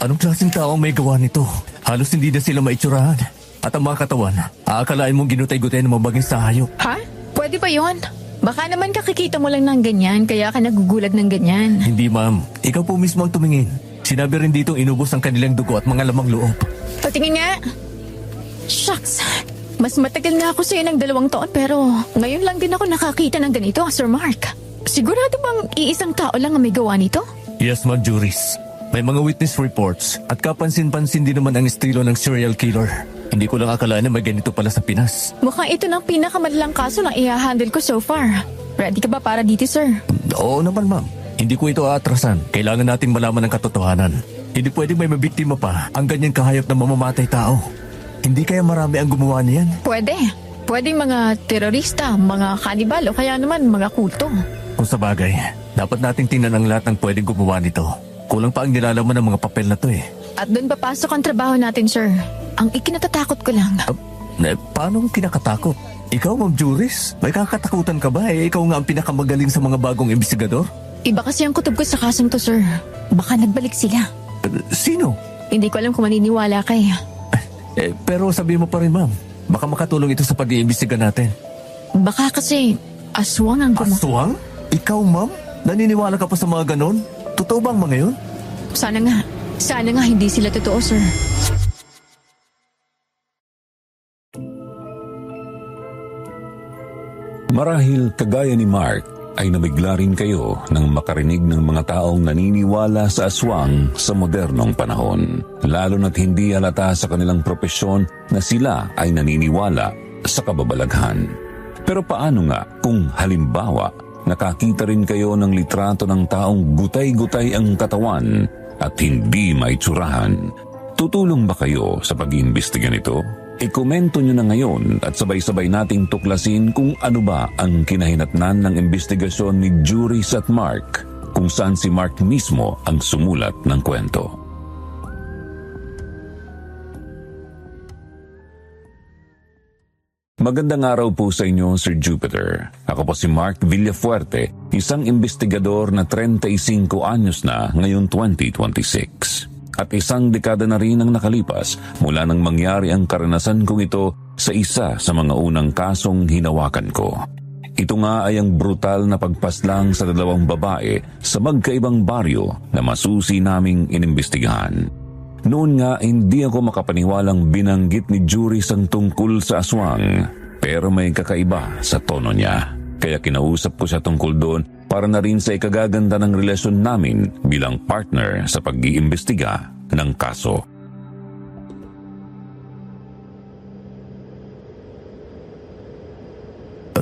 Anong klaseng tao ang may gawa nito? Halos hindi na sila maitsurahan. At ang mga katawan, aakalain mong ginutay-gutay ng mabaging sa hayop. Ha? Pwede ba yon? Baka naman kakikita mo lang ng ganyan, kaya ka nagugulag ng ganyan. Hindi ma'am, ikaw po mismo ang tumingin. Sinabi rin dito inubos ang kanilang dugo at mga lamang loob. Patingin nga. Shucks. Mas matagal na ako sa'yo ng 2 taon pero ngayon lang din ako nakakita ng ganito, Sir Mark. Sigurado bang iisang tao lang ang may gawa nito? Yes ma'am, Juris. May mga witness reports at kapansin-pansin din naman ang estilo ng serial killer. Hindi ko lang akalaan na may ganito pala sa Pinas. Mukhang ito ng pinakamadalang kaso na i-handle ko so far. Ready ka ba para dito, sir? Oo naman ma'am. Hindi ko ito aatrasan. Kailangan nating malaman ang katotohanan. Hindi pwedeng may mabiktima pa ang ganyan kahayop na mamamatay tao. Hindi kaya marami ang gumawa niyan? Pwede. Pwede mga terorista, mga kanibal o kaya naman mga kulto. Kung sa bagay, dapat nating tingnan ang lahat ng pwedeng gumawa nito. Kulang pa ang nilalaman ng mga papel na to eh. At doon papasok ang trabaho natin, sir. Ang ikinatatakot ko lang. Paano kinakatakot? Ikaw, Ma'am Juris? May kakatakutan ka ba? Ikaw nga ang pinakamagaling sa mga bagong investigador? Iba kasi ang kutob ko sa kasong to, sir. Baka nagbalik sila. Sino? Hindi ko alam kung maniniwala kay. Pero sabi mo pa rin, ma'am. Baka makatulong ito sa pag-iimbestiga natin. Baka kasi aswang ang gumawa. Aswang? Ikaw, ma'am? Naniniwala ka pa sa mga ganon? Totoo ba ang mga yun? Sana nga. Sana nga hindi sila totoo, sir. Marahil kagaya ni Mark ay nabigla rin kayo nang makarinig ng mga taong naniniwala sa aswang sa modernong panahon. Lalo na't hindi halata sa kanilang propesyon na sila ay naniniwala sa kababalaghan. Pero paano nga kung halimbawa nakakita rin kayo ng litrato ng taong gutay-gutay ang katawan at hindi maitsurahan? Tutulong ba kayo sa pag-iimbestiga nito? Ikomento nyo na ngayon at sabay-sabay nating tuklasin kung ano ba ang kinahinatnan ng investigasyon ni Juris at Mark, kung saan si Mark mismo ang sumulat ng kwento. Magandang araw po sa inyo, Sir Jupiter. Ako po si Mark Villafuerte, isang investigador na 35 anyos na ngayong 2026. At isang dekada na rin ang nakalipas mula nang mangyari ang karanasan kong ito sa isa sa mga unang kasong hinawakan ko. Ito nga ay ang brutal na pagpaslang sa 2 babae sa magkaibang baryo na masusi naming inimbestigahan. Noon nga hindi ako makapaniwalang binanggit ni Juris ang tungkol sa aswang, pero may kakaiba sa tono niya. Kaya kinausap ko siya tungkol doon para na rin sa ikagaganda ng relasyon namin bilang partner sa pag-iimbestiga ng kaso.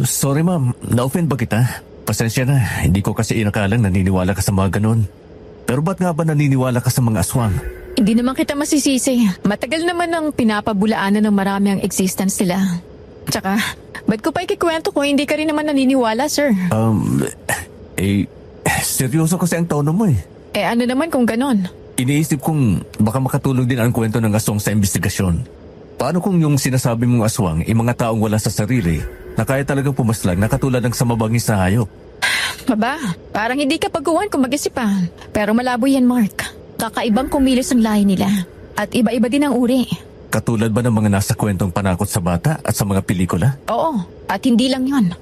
Sorry ma'am, na-offend ba kita? Pasensya na, hindi ko kasi inakalang naniniwala ka sa mga ganon. Pero ba't nga ba naniniwala ka sa mga aswang? Hindi naman kita masisisi. Matagal naman ang pinapabulaanan ng marami ang existence nila. Tsaka, ba't ko pa ikikwento kung hindi ka rin naman naniniwala, sir? Seryoso kasi ang tono mo eh. Ano naman kung ganon? Iniisip kong baka makatulong din ang kwento ng aswang sa investigasyon. Paano kung yung sinasabi mong aswang ay mga taong wala sa sarili na kaya talagang pumaslang na katulad ng sa mabangis na hayop? Aba, parang hindi ka pagkuhan kung mag-isipan. Pero malabo yan, Mark. Kakaibang kumilos ang lahi nila. At iba-iba din ang uri. Katulad ba ng mga nasa kwentong panakot sa bata at sa mga pelikula? Oo, at hindi lang yon.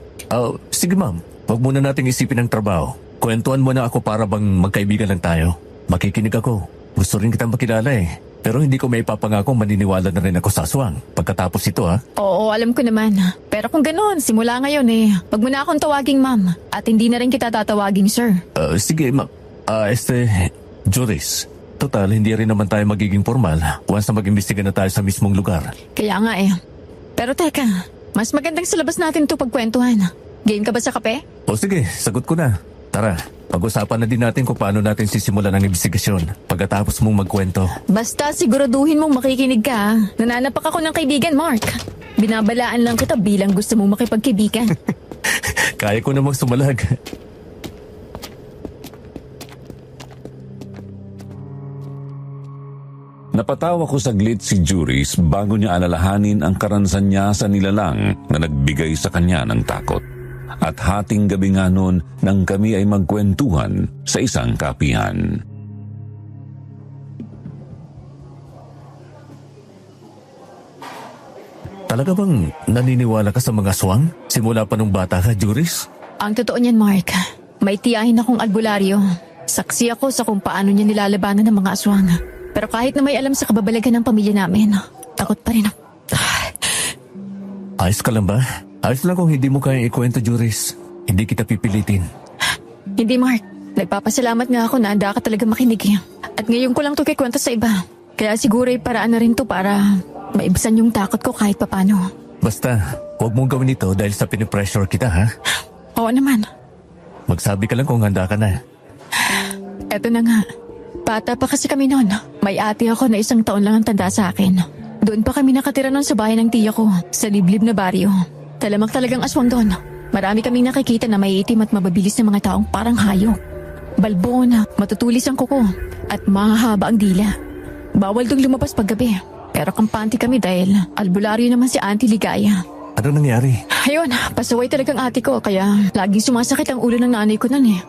Sige ma'am, huwag muna nating isipin ang trabaho. Kwentuhan mo na ako para bang magkaibigan lang tayo. Makikinig ako. Gusto rin kitang makilala eh. Pero hindi ko may ipapangako maniniwala na rin ako sa aswang pagkatapos ito ha. Oo, alam ko naman. Pero kung ganoon, simula ngayon wag mo na akong tawaging ma'am. At hindi na rin kita tatawaging sir. Sige ma'am. Juris. Total, hindi rin naman tayo magiging formal once na mag-imbestiga na tayo sa mismong lugar. Kaya nga Pero teka, mas magandang sa labas natin ito pagkwentuhan. Game ka ba sa kape? Sige, sagot ko na. Tara, pag-usapan na din natin kung paano natin sisimulan ang investigasyon pagkatapos mong magkwento. Basta siguraduhin mong makikinig ka. Nananapak ako ng kaibigan, Mark. Binabalaan lang kita bilang gusto mong makipagkaibigan. Kaya ko namang sumalag. Napatawa ko saglit si Juris bago niya alalahanin ang karanasan niya sa nilalang na nagbigay sa kanya ng takot. At hating gabi nga noon nang kami ay magkwentuhan sa isang kapihan. Talaga bang naniniwala ka sa mga aswang? Simula pa nung bata ka, Juris? Ang totoo niyan, Mark, may tiyahin akong albularyo. Saksi ako sa kung paano niya nilalabanan ng mga aswang. Pero kahit na may alam sa kababalagan ng pamilya namin, takot pa rin ako. Ayos ka lang ba? Ayos lang kung hindi mo kaya ikwento, Juris. Hindi kita pipilitin. Hindi, Mark. Nagpapasalamat nga ako na handa ka talaga makinig. At ngayon ko lang to kikwento sa iba. Kaya siguro ay paraan na rin to para maibasan yung takot ko kahit papano. Basta, huwag mong gawin ito dahil sa pinipressure kita, ha? Oo naman. Magsabi ka lang kung handa ka na. Eto na nga. Bata pa kasi kami noon. May ate ako na 1 taon lang ang tanda sa akin. Doon pa kami nakatira noon sa bahay ng tiya ko, sa liblib na baryo. Talamak talagang aswang doon. Marami kaming nakikita na may itim at mababilis na mga taong parang hayop. Balbon, matutulis ang kuko, at mahahaba ang dila. Bawal dong lumabas paggabi. Pero kampante kami dahil albularyo naman si Auntie Ligaya. Ano nangyari? Ayun, pasaway talagang ate ko kaya laging sumasakit ang ulo ng nanay ko nun eh.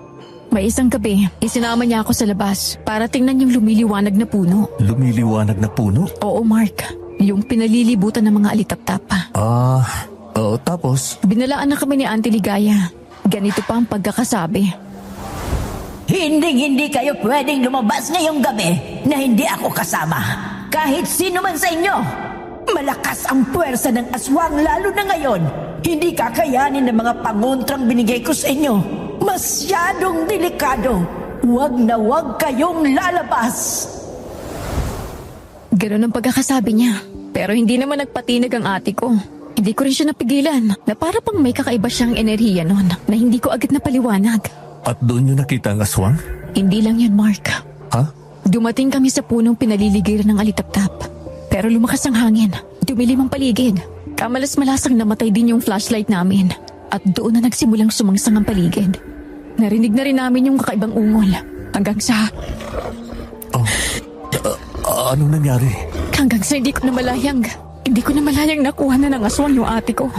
May isang gabi, isinama niya ako sa labas para tingnan yung lumiliwanag na puno. Lumiliwanag na puno? Oo, Mark. Yung pinalilibutan ng mga alitap-tap. Oo, tapos? Binalaan na kami ni Auntie Ligaya. Ganito pa ang pagkakasabi. Hindi kayo pwedeng lumabas ngayong gabi na hindi ako kasama. Kahit sino man sa inyo. Malakas ang puwersa ng aswang lalo na ngayon. Hindi kakayanin ng mga pangontrang binigay ko sa inyo. Masyadong delikado. Huwag na huwag kayong lalabas. Ganun ang pagkakasabi niya. Pero hindi naman nagpatinag ang ate ko. Hindi ko rin siya napigilan na para pang may kakaiba siyang enerhiya noon na hindi ko agad napaliwanag. At doon nyo nakita ang aswang? Hindi lang yun, Mark. Ha? Dumating kami sa punong pinaliligiran ng alitap-tap. Pero lumakas ang hangin. Dumilim ang paligid. Kamalas-malasang namatay din yung flashlight namin. At doon na nagsimulang sumangsang ang paligid. Narinig na rin namin yung kakaibang ungol. Hanggang sa... Anong nangyari? Hanggang sa hindi ko na malayang nakuha na ng aswang yung ate ko.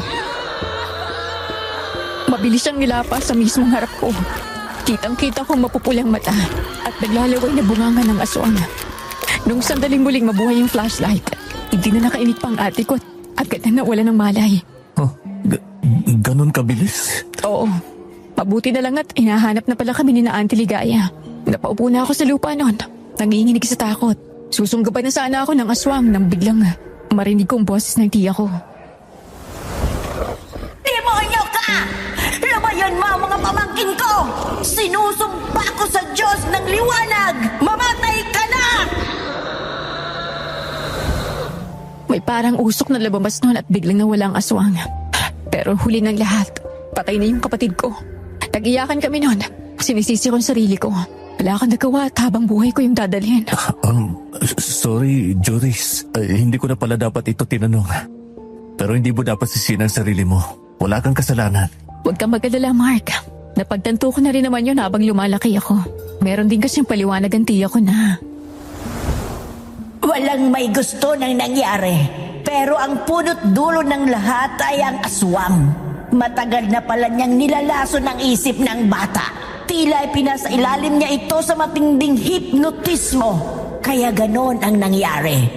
Mabilis siyang nilapa sa mismong harap ko. Kitang-kita kong mapupulang mata at naglalaway na bunganga ng aswang. Nung sandaling muling mabuhay yung flashlight, hindi na nakainig pang ate ko at agad na nawala ng malay. Ganon kabilis? Oo. Mabuti na lang at hinahanap na pala kami ni na Auntie Ligaya. Napaupo na ako sa lupa noon. Nanginginig sa takot. Susunggaban na sana ako ng aswang nang biglang marinig kong boses ng tiya ko. Demonyo ka! Lumayon mo ang mga pamangkin ko! Sinusumpa ko sa Diyos ng liwanag! Mamatay ka na! May parang usok na lumabas noon at biglang nawala ang aswang. Pero huli ng lahat, patay na yung kapatid ko. Nag-iyakan kami noon. Sinisisi ko ang sarili ko. Wala akong nagawa at habang buhay ko yung dadalhin. Sorry, Joris. Hindi ko na pala dapat ito tinanong. Pero hindi mo dapat sisinan ang sarili mo. Wala kang kasalanan. Huwag kang mag-alala, Mark. Napagtanto ko na rin naman yun habang lumalaki ako. Meron din kasing paliwanag ang tiya ko na... Walang may gusto ng nangyari. Pero ang punot dulo ng lahat ay ang aswang. Matagal na pala niyang nilalaso ng isip ng bata. Tila pinasa ilalim niya ito sa matinding hipnotismo. Kaya ganon ang nangyari.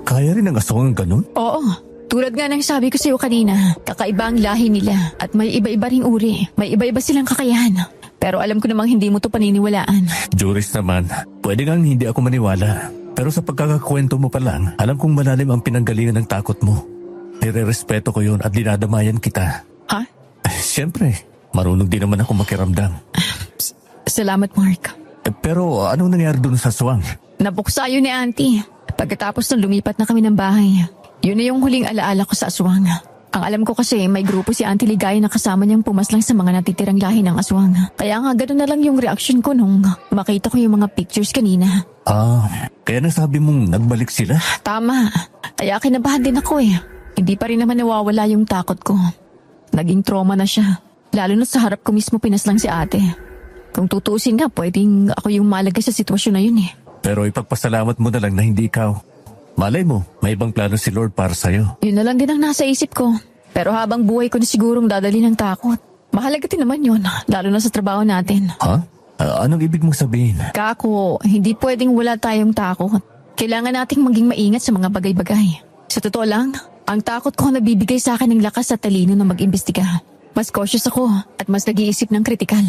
Kaya rin ang aswang ganon? Oo. Tulad nga ng sabi ko sa iyo kanina, kakaiba ang lahi nila at may iba-iba ring uri. May iba-iba silang kakayahan. Pero alam ko namang hindi mo to paniniwalaan. Joris naman, pwede kang hindi ako maniwala. Pero sa pagkakakwento mo pa lang, alam kong malalim ang pinanggalingan ng takot mo. Nire-respeto ko yun at dinadamayan kita. Ha? Siyempre, marunong din naman ako makiramdam. Salamat, Mark. Pero anong nangyari dun sa aswang? Napuksa yun ni Auntie. Pagkatapos nung lumipat na kami ng bahay, yun na yung huling alaala ko sa aswang. Ang alam ko kasi may grupo si Auntie Ligaya na kasama niyang pumaslang sa mga natitirang lahi ng aswang. Kaya nga gano'n na lang yung reaction ko nung makita ko yung mga pictures kanina. Kaya nasabi mong nagbalik sila? Tama. Kaya kinabahan din ako eh. Hindi pa rin naman nawawala yung takot ko. Naging trauma na siya. Lalo na sa harap ko mismo pinaslang si ate. Kung tutuusin nga, pwedeng ako yung malagay sa sitwasyon na yun eh. Pero ipagpasalamat mo na lang na hindi ikaw. Malay mo, may ibang plano si Lord para sa'yo. Yun na lang din ang nasa isip ko. Pero habang buhay ko na sigurong dadali ng takot. Mahalaga din naman yun, lalo na sa trabaho natin. Ha? Anong ibig mong sabihin? Kako, hindi pwedeng wala tayong takot. Kailangan nating maging maingat sa mga bagay-bagay. Sa totoo lang, ang takot ko nabibigay sa akin ng lakas at talino na mag-imbestiga. Mas cautious ako at mas nag-iisip ng kritikal.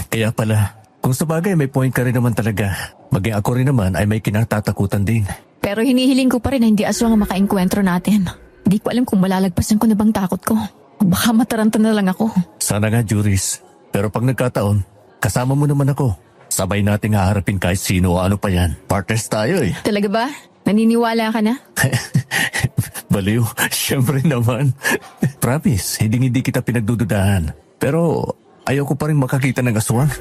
Kaya pala. Kung sa bagay may point ka rin naman talaga. Maging ako rin naman ay may kinatatakutan din. Pero hinihiling ko pa rin na hindi aswang ang makaengkwentro natin. Hindi ko alam kung malalagpasan ko na bang takot ko. O baka mataranta na lang ako. Sana nga, Juris. Pero pag nagkataon, kasama mo naman ako. Sabay nating haharapin kahit sino o ano pa yan. Partners tayo eh. Talaga ba? Naniniwala ka na? Baliw, syempre naman. Promise, hindi kita pinagdududahan. Pero ayaw ko pa rin makakita ng aswang.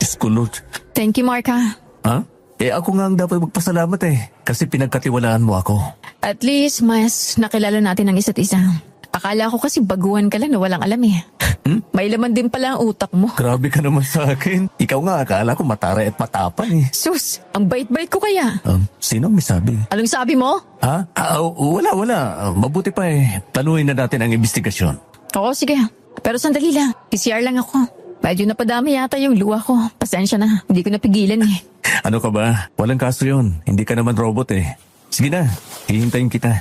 Diyos ko, Lord. Thank you, Mark, ha? Ha? Ako nga ang dapat magpasalamat kasi pinagkatiwalaan mo ako. At least, mas nakilala natin ang isa't isa. Akala ko kasi baguhan ka lang na walang alam eh. May laman din pala ang utak mo. Grabe ka naman sa akin. Ikaw nga akala ko mataray at matapang eh. Sus, ang bait-bait ko kaya. Sino ang may sabi? Anong sabi mo? Ha? Wala. Mabuti pa tanuhin na natin ang investigasyon. Oo, sige. Pero sandali lang. PCR lang ako. Medyo napadami yata yung luha ko. Pasensya na. Hindi ko napigilan eh. Ano ka ba? Walang kaso yun. Hindi ka naman robot eh. Sige na, hihintayin kita.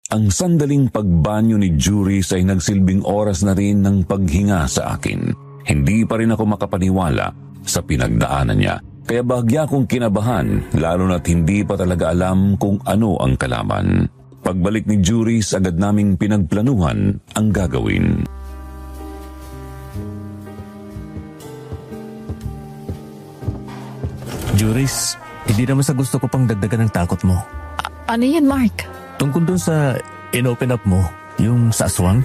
Ang sandaling pagbanyo ni Juris ay nagsilbing oras na rin ng paghinga sa akin. Hindi pa rin ako makapaniwala sa pinagdaanan niya. Kaya bahagya kong kinabahan, lalo na't hindi pa talaga alam kung ano ang kalaman. Pagbalik ni Juris, agad naming pinagplanuhan ang gagawin. Juris, hindi naman sa gusto ko pang dagdagan ng takot mo. Ano yan, Mark? Tungkol dun sa in-open up mo, yung sa aswang,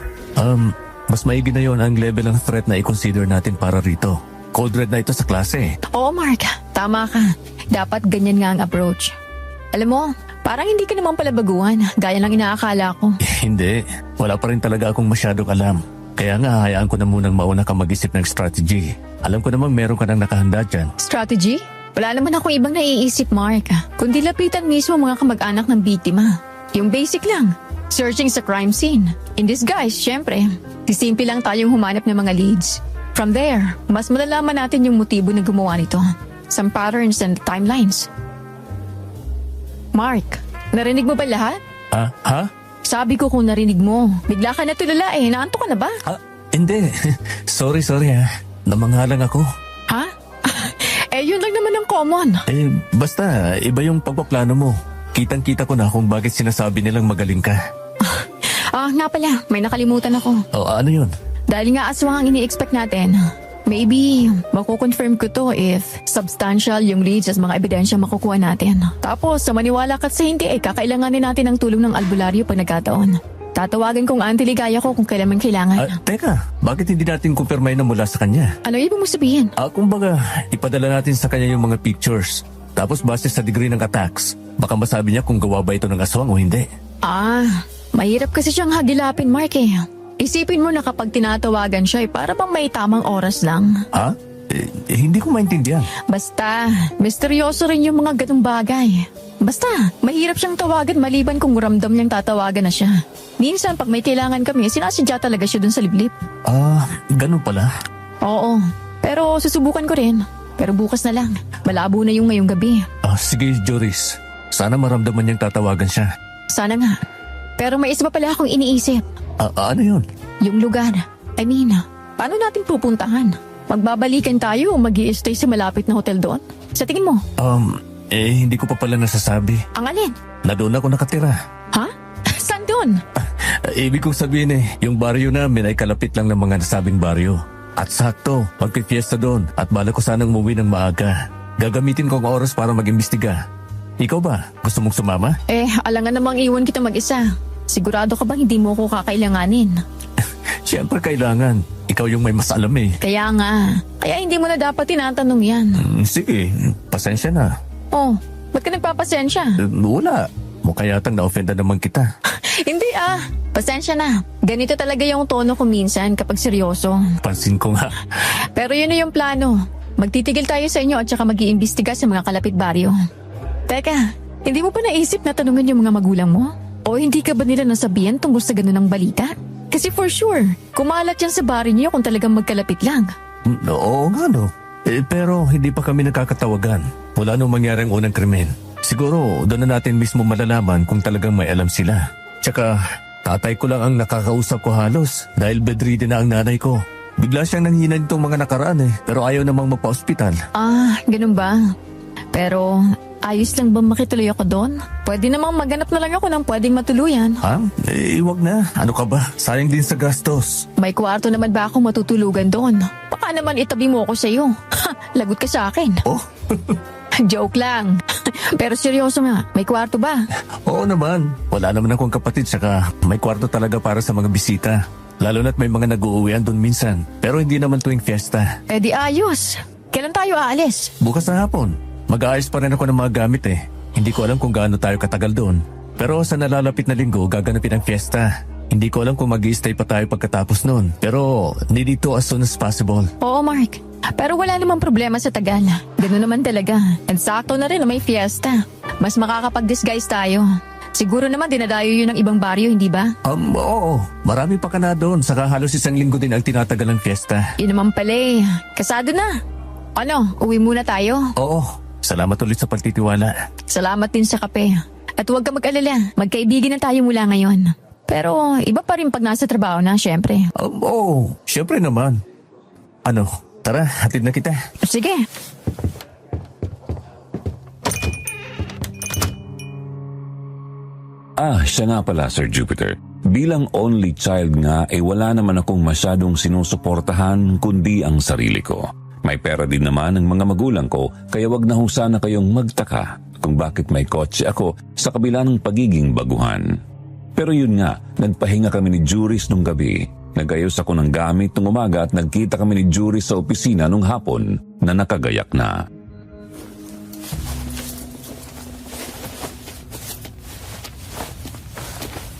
mas maigi na yon ang level ng threat na i-consider natin para rito. Code red na ito sa klase. Oo, Mark. Tama ka. Dapat ganyan nga ang approach. Alam mo, parang hindi ka naman pala baguhan. Gaya lang inaakala ko. Hindi, wala pa rin talaga akong masyadong alam. Kaya nga, hayaan ko na munang mauna ka mag-isip ng strategy. Alam ko namang meron ka nang nakahanda dyan. Strategy? Wala naman akong ibang naiisip, Mark. Kundi lapitan mismo mga kamag-anak ng biktima. Yung basic lang. Searching sa crime scene. In disguise, syempre. Sisimple lang tayong humanap ng mga leads. From there, mas malalaman natin yung motibo na gumawa nito. Some patterns and timelines. Mark, narinig mo ba lahat? Ha? Sabi ko kung narinig mo. Bigla ka natulala eh. Naantok ka na ba? Hindi. Sorry ha. Namangha lang ako. Ha? Yun lang naman ang common. Basta, iba yung pagpaplano mo. Kitang-kita ko na kung bakit sinasabi nilang magaling ka. Nga pala, may nakalimutan ako. Ano yun? Dahil nga aswang ang ini-expect natin, maybe makukonfirm ko to if substantial yung leads at mga ebidensya makukuha natin. Tapos, sa maniwala ka sa hindi, kakailanganin natin ang tulong ng albularyo pag nagkataon. Tatawagan kong Auntie Ligaya ko kung kailan man kailangan. Teka, bakit hindi natin kumpirmahin na mula sa kanya? Ano ibig mo sabihin? Kumbaga, ipadala natin sa kanya yung mga pictures. Tapos base sa degree ng attacks, baka masabi niya kung gawa ba ito ng aswang o hindi. Mahirap kasi siyang hagilapin, Mark eh. Isipin mo na kapag tinatawagan siya para bang may tamang oras lang. Hindi ko maintindihan. Basta, misteryoso rin yung mga ganung bagay. Basta, mahirap siyang tawagan maliban kung ramdam niyang tatawagan na siya. Minsan, pag may kailangan kami, sinasadya talaga siya dun sa liblib. Ganun pala. Oo, pero susubukan ko rin. Pero bukas na lang. Malabo na yung ngayong gabi. Sige, Joris. Sana maramdaman niyang tatawagan siya. Sana nga. Pero may isa pa pala akong iniisip. Ano yun? Yung lugar. I mean, paano natin pupuntahan? Magbabalikan tayo o mag-i-stay sa malapit na hotel doon? Sa tingin mo? Hindi ko pa pala nasasabi. Ang alin? Na doon ako nakatira. Ha? Saan doon? Ibig kong sabihin yung baryo namin ay kalapit lang ng mga nasabing baryo. At sakto, magpipiesta doon at bala ko sanang umuwi ng maaga. Gagamitin ko ang oras para mag-imbestiga. Ikaw ba? Gusto mong sumama? Alangan namang iwan kita mag-isa. Sigurado ka bang hindi mo ko kakailanganin? Siyempre kailangan. Ikaw yung may mas alam eh. Kaya nga. Kaya hindi mo na dapat tinatanong yan. Sige, pasensya na. Ba't ka nagpapasensya? Wala. Mukha yatang na-offenda naman kita. Hindi pasensya na. Ganito talaga yung tono ko minsan kapag seryoso. Pansin ko nga. Pero yun na yung plano. Magtitigil tayo sa inyo at saka mag-iimbestiga sa mga kalapit baryo. Teka, hindi mo pa naisip na tanungin yung mga magulang mo? O hindi ka ba nila nasabihan tungkol sa ganun ng balita? Kasi for sure, kumalat yan sa baryo niyo kung talagang magkalapit lang. Oo nga no. Pero hindi pa kami nakakatawagan. Wala nung mangyari ang unang krimen. Siguro doon na natin mismo malalaman kung talagang may alam sila. Tsaka tatay ko lang ang nakakausap ko halos dahil bedridden na ang nanay ko. Bigla siyang nanghina nitong mga nakaraan pero ayaw namang magpa-ospital. Ganun ba? Pero ayos lang ba makituloy ako doon? Pwede namang maghanap na lang ako ng pwedeng matuluyan. Ha? Wag na. Ano ka ba? Sayang din sa gastos. May kwarto naman ba akong matutulugan doon? Baka naman itabi mo ako sa'yo. Lagot ka sa akin. Oh? Joke lang. Pero seryoso nga, may kwarto ba? Oo naman. Wala naman akong kapatid saka may kwarto talaga para sa mga bisita. Lalo na't may mga nag-uuwian doon minsan. Pero hindi naman tuwing fiesta. Eh di ayos. Kailan tayo aalis? Bukas na hapon. Mag-aayos pa rin ako ng mga gamit Hindi ko alam kung gaano tayo katagal doon. Pero sa nalalapit na linggo, gaganapin ang fiesta. Hindi ko alam kung mag-i-stay pa tayo pagkatapos noon. Pero need it to as soon as possible. Oo, Mark. Pero wala namang problema sa tagal. Ganun naman talaga. And sakto na rin na may fiesta. Mas makakapag-disguise tayo. Siguro naman dinadayo yun ng ibang baryo, hindi ba? Oo. Marami pa ka na doon. Saka halos 1 linggo din ang tinatagal ng fiesta. Yun naman pala Kasado na. Ano, uwi muna tayo? Oo. Salamat ulit sa pagtitiwala. Salamat din sa kape. At huwag ka mag-alala. Magkaibigan na tayo mula ngayon. Pero iba pa rin pag nasa trabaho na, syempre. Oo. Syempre naman. Ano? Tara, hatid na kita. Sige. Siya nga pala, Sir Jupiter. Bilang only child nga, wala naman akong masyadong sinusuportahan kundi ang sarili ko. May pera din naman ang mga magulang ko, kaya wag na ho sana kayong magtaka kung bakit may kotse ako sa kabila ng pagiging baguhan. Pero yun nga, nagpahinga kami ni Juris nung gabi. Nag-ayos ako ng gamit nung umaga at nagkita kami ni Juris sa opisina nung hapon na nakagayak na.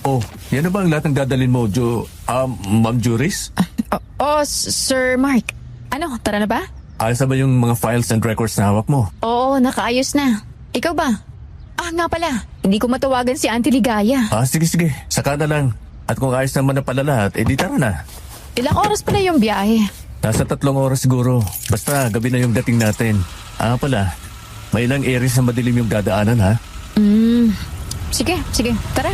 Oh, yan na ba ang lahat ng dadalhin mo, Ma'am Juris? Sir Mark. Ano, tara na ba? Ayos na ba yung mga files and records na hawak mo? Oo, nakaayos na. Ikaw ba? Nga pala. Hindi ko matawagan si Auntie Ligaya. Sige. Saka na lang. At kung ayos naman na pala lahat, di tara na. Ilang oras pa na yung biyahe? Nasa 3 oras siguro. Basta gabi na yung dating natin. Pala, may ilang areas na madilim yung dadaanan, ha? Sige. Tara.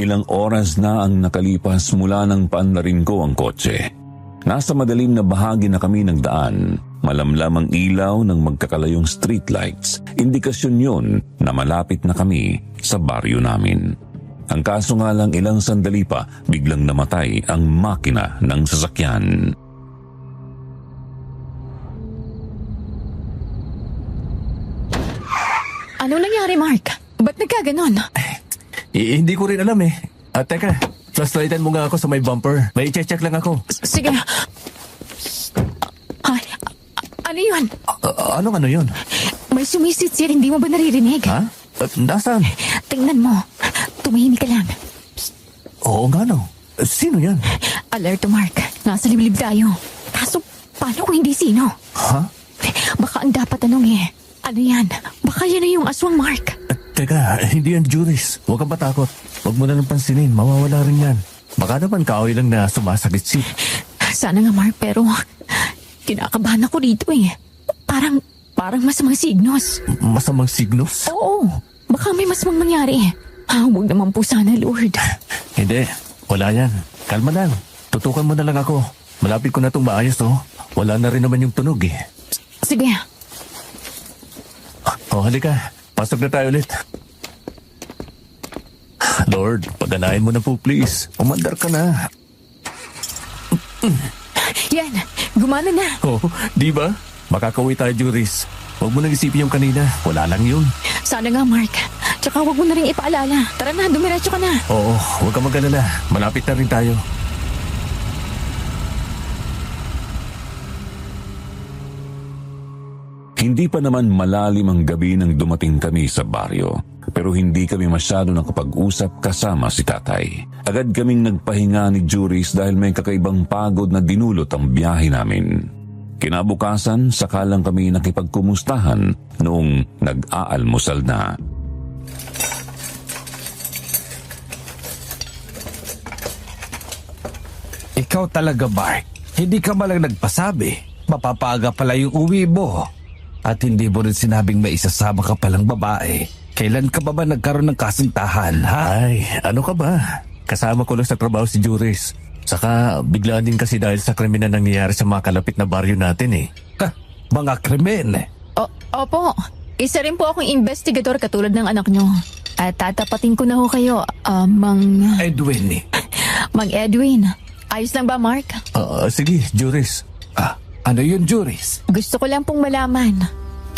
Ilang oras na ang nakalipas mula nang paandarin ko ang kotse. Nasa madilim na bahagi na kami ng daan. Malamlam ang ilaw ng magkakalayong streetlights. Indikasyon yun na malapit na kami sa baryo namin. Ang kaso nga lang ilang sandali pa, biglang namatay ang makina ng sasakyan. Anong nangyari, Mark? Ba't nagkaganon? Hindi ko rin alam teka, flashlightan mo nga ako sa may bumper. May i-check lang ako. Sige. Ay, ano yun? Anong ano yun? May sumisitsir, hindi mo ba naririnig? Ha? Nasaan? Tingnan mo. Tumahimik ka lang. Oo nga no. Sino yan? Alerto, Mark. Nasa liblib tayo. Kaso, paano kung hindi sino? Ha? Baka ang dapat tanong ano yan? Baka yan na yung aswang, Mark. Teka, hindi yan Juris. Huwag kang matakot. Huwag mo na lang pansinin. Mawawala rin yan. Baka naman kaaway lang na sumasakit. Sana nga, Mark, pero kinakabahan ako dito Parang masamang signos. Masamang signos? Oo. Baka may masamang mangyari. Huwag naman po sana, Lord. Hindi. Wala yan. Kalma lang. Tutukan mo na lang ako. Malapit ko na itong maayos, Wala na rin naman yung tunog, Sige. Halika. Pasok na tayo ulit. Lord, paganahin mo na po please. Umandar ka na. Yan. Gumana na. Di ba? Makakauwi tayo, Juris. Huwag mo nang isipin yung kanina. Wala lang yun. Sana nga, Mark. Tsaka huwag mo na rin ipaalala. Tara na, dumiretso ka na. Oo, huwag ka mag-alala. Malapit na rin tayo. Hindi pa naman malalim ang gabi nang dumating kami sa baryo. Pero hindi kami masyado nakapag-usap kasama si tatay. Agad kaming nagpahinga ni Juris dahil may kakaibang pagod na dinulot ang biyahe namin. Kinabukasan, saka lang kami nakipagkumustahan noong nag-aalmusal na. Ikaw talaga, Mark. Hindi ka malang nagpasabi. Mapapaaga pala yung uwi mo. At hindi mo rin sinabing may isasama ka palang babae. Kailan ka ba nagkaroon ng kasintahan, ha? Ay, ano ka ba? Kasama ko lang sa trabaho si Juris. Saka bigla din kasi dahil sa krimen na nangyayari sa mga kalapit na baryo natin eh. Ha, mga krimen. Opo, isa rin po akong investigador katulad ng anak nyo. At tatapatin ko na ho kayo, Mang Edwin. Edwin. Ayos lang ba, Mark? Sige, Juris. Ano yun, Juris? Gusto ko lang pong malaman.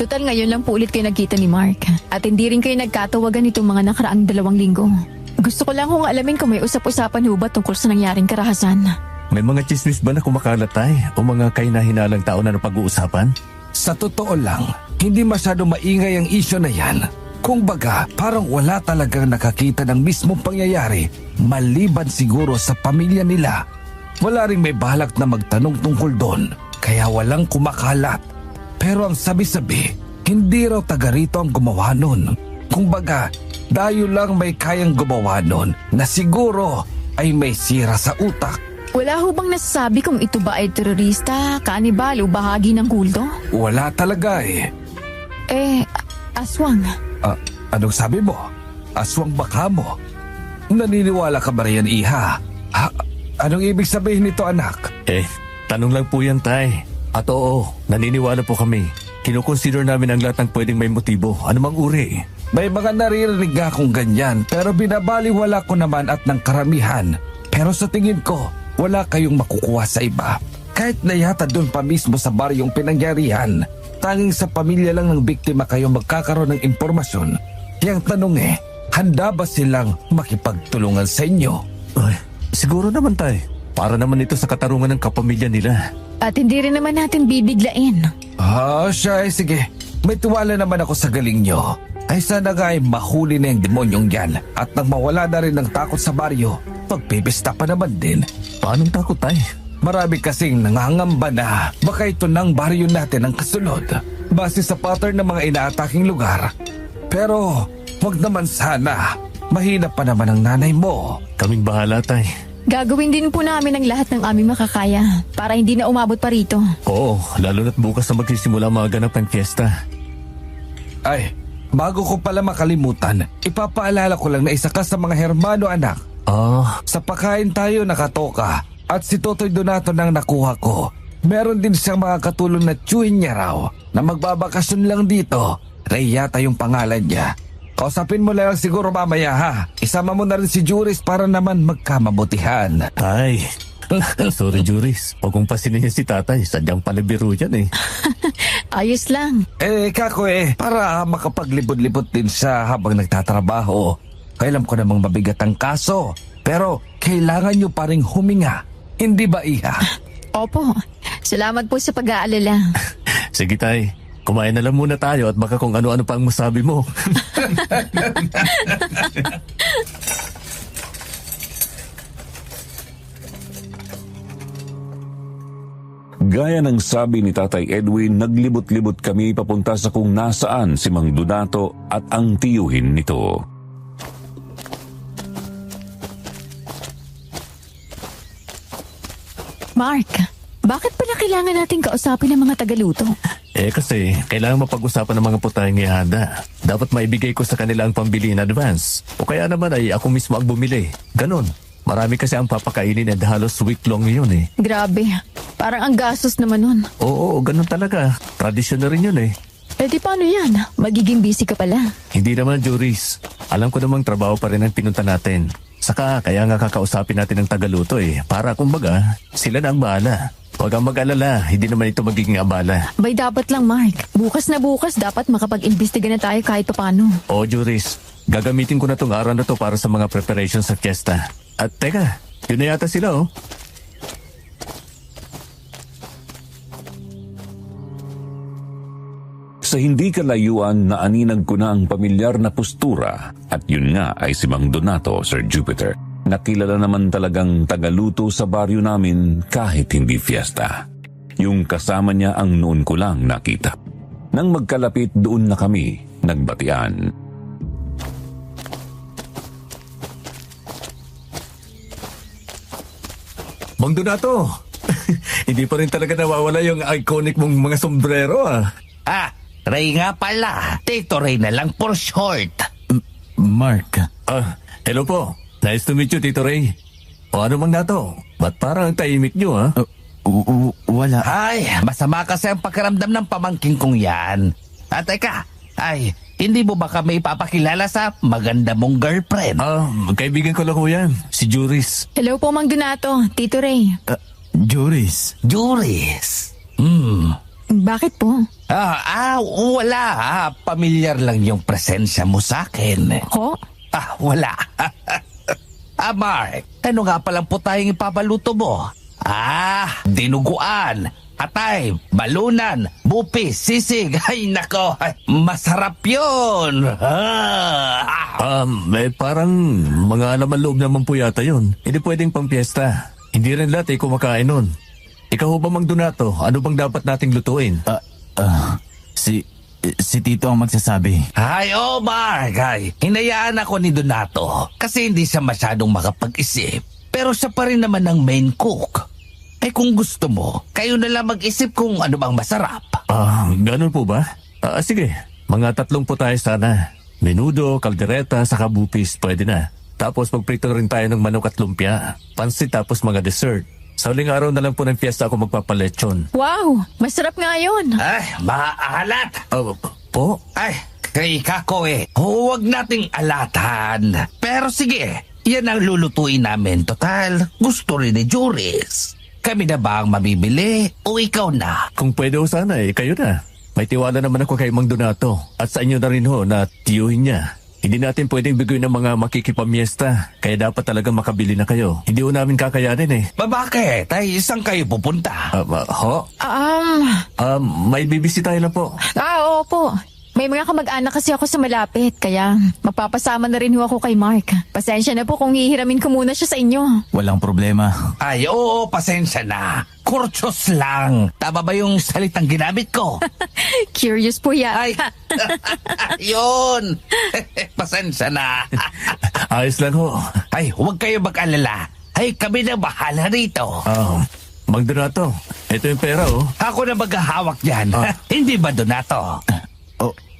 Total ngayon lang po ulit kayo nagkita ni Mark. At hindi rin kayo nagkatawagan itong mga nakaraang 2 linggo. Gusto ko lang kung alamin kung may usap-usapan ho ba tungkol sa nangyaring karahasan. May mga chismis ba na kumakalat tay? O mga kahinalang tao na napag-uusapan? Sa totoo lang, hindi masyado maingay ang isyo na yan. Kung baga, parang wala talagang nakakita ng mismong pangyayari maliban siguro sa pamilya nila. Wala ring may balak na magtanong tungkol doon, kaya walang kumakalat. Pero ang sabi-sabi, hindi raw taga rito ang gumawa nun. Kung baga, dayo lang may kayang gumawa nun na siguro ay may sira sa utak. Wala ho bang nasasabi kung ito ba ay terorista, kanibal o bahagi ng kulto? Wala talaga eh. Aswang. Anong sabi mo? Aswang baka mo? Naniniwala ka ba riyan, Iha? Anong ibig sabihin nito, anak? Tanong lang po yan tay. At oo, naniniwala po kami. Kinukonsider namin ang lahat ng pwedeng may motibo, anumang uri. May mga naririnig akong ganyan pero binabaliwala ko naman at ng karamihan. Pero sa tingin ko, wala kayong makukuha sa iba. Kahit na yata doon pa mismo sa baryong pinangyarihan, tanging sa pamilya lang ng biktima kayo magkakaroon ng impormasyon. Yang tanong handa ba silang makipagtulungan sa inyo? Ay, siguro naman tay. Para naman ito sa katarungan ng kapamilya nila. At hindi rin naman natin bibiglain. Siya sige. May tiwala naman ako sa galing nyo. Ay sana nga ay mahuli na yung demonyong yan at nang mawala na rin ng takot sa baryo, pagpipista pa naman din. Paanong takot tay? Marami kasing nangangamba na baka ito ng baryo natin ang kasunod base sa pattern ng mga inaataking lugar. Pero wag naman sana. Mahina pa naman ang nanay mo. Kaming bahala tay. Gagawin din po namin ang lahat ng aming makakaya para hindi na umabot pa rito. Oo, lalo na't bukas na magsisimula ang mga ganap ng fiesta. Ay, bago ko pala makalimutan, ipapaalala ko lang na isa ka sa mga hermano, anak. Sa pagkain tayo nakatoka at si Totoy Donato nang nakuha ko. Meron din siyang mga katulong na tiyuhin niya raw na magbabakasyon lang dito. Ray yata yung pangalan niya. Kausapin mo lang siguro mamaya ha. Isama mo na rin si Juris para naman magkamabutihan. Tay, sorry Juris. Huwag kong pasinin niya si tatay. Sadyang palibiro yan eh. Ayos lang. Kako para makapaglibot-libot din siya habang nagtatrabaho. Kailam ko namang mabigat ang kaso. Pero kailangan nyo pa rin huminga. Hindi ba, Iha? Opo. Salamat po sa pag-aalala. Sige tay, kumain na lang muna tayo at baka kung ano-ano pa ang masabi mo. Gaya ng sabi ni Tatay Edwin, naglibot-libot kami papunta sa kung nasaan si Mang Donato at ang tiyuhin nito. Mark, bakit pala kailangan natin kausapin ng mga tagaluto? Kasi kailangan mapag-usapan ng mga putayang ihanda. Dapat maibigay ko sa kanila ang pambili in advance. O kaya naman ay ako mismo ang bumili. Ganon. Marami kasi ang papakainin at halos week long yun eh. Grabe, parang ang gastos naman nun. Oo, ganon talaga. Tradisyon na rin yun eh. Di paano yan? Magiging busy ka pala. Hindi naman, Juris. Alam ko namang trabaho pa rin ang pinunta natin. Saka kaya nga kakausapin natin ang tagaluto eh. Para kumbaga, sila na ang bahala. Huwag kang mag-alala, hindi naman ito magiging abala. Bay, dapat lang, Mark. Bukas na bukas, dapat makapag-imbestiga na tayo kahit paano. Oo, Juris. Gagamitin ko na tong araw na to para sa mga preparations sa fiesta. At teka, yun na yata sila oh. Sa hindi kalayuan, naaninag ko na ang pamilyar na postura at yun nga ay si Mang Donato, Sir Jupiter. Nakilala naman talagang tagaluto sa baryo namin kahit hindi fiesta. Yung kasama niya ang noon ko lang nakita. Nang magkalapit doon na kami nagbatian. Mang Donato, hindi pa rin talaga nawawala yung iconic mong mga sombrero ah. Ray nga pala. Tito Ray na lang for short. Mark, Hello po. Nice to meet you, Tito Ray. O ano Mang Dato? Ba't parang ang tahimik nyo ah? wala. Ay, masama kasi ang pakiramdam ng pamangking kong yan. At teka, hindi mo ba kami ipapakilala sa maganda mong girlfriend? Kaibigan ko lang ho yan. Si Juris. Hello po, Mang Donato. Tito Ray. Juris. Juris. Bakit po? Wala. Pamilyar lang yung presensya mo sa akin. Ho? Wala. Mark, ano nga palang po tayong ipapaluto mo? Dinuguan, atay, balunan, bupis, sisig. Ay, nako, masarap yun. Parang mga laman loob naman po yata yun. Hindi pwedeng pang piyesta. Hindi rin lahat kumakain nun. Ikaw ho ba Mang Donato? Ano bang dapat nating lutuin? Si Tito ang magsasabi. Mark, hinayaan ako ni Donato kasi hindi siya masyadong makapag-isip. Pero siya pa rin naman ang main cook. Kung gusto mo, kayo na lang mag-isip kung ano bang masarap. Ganun po ba? Sige, mga 3 po tayo sana. Menudo, kaldereta, saka bupis, pwede na. Tapos magprito rin tayo ng manok at lumpia. Pansit tapos mga dessert. Sa huling araw na lang po ng fiesta ako magpapalechon. Wow, masarap nga yun. Maalat. Po? Kay Kako huwag nating alatan. Pero sige, yan ang lulutuin namin. Total, gusto rin ni Juris. Kami na ba ang mabibili o ikaw na? Kung pwede ho sana kayo na. May tiwala naman ako kay Mang Donato. At sa inyo na rin ho na tiyuhin niya. Hindi natin pwedeng bigyan ng mga makikipamiesta. Kaya dapat talagang makabili na kayo. Hindi ho namin kakayanin Bakit? Isang kayo pupunta? Ho? May bibisitahin lang po. Opo. May mga kamag-anak kasi ako sa malapit, kaya mapapasama na rin ho ako kay Mark. Pasensya na po kung hihiramin ko muna siya sa inyo. Walang problema. Oo, pasensya na. Kursos lang. Tama ba yung salitang ginamit ko? Curious po yata. Yun. Pasensya na. Ayos lang ho. Huwag kayo mag-alala. Kami na bahala rito. Mang Donato, ito yung pera Ako na maghahawak yan. Hindi ba, Donato?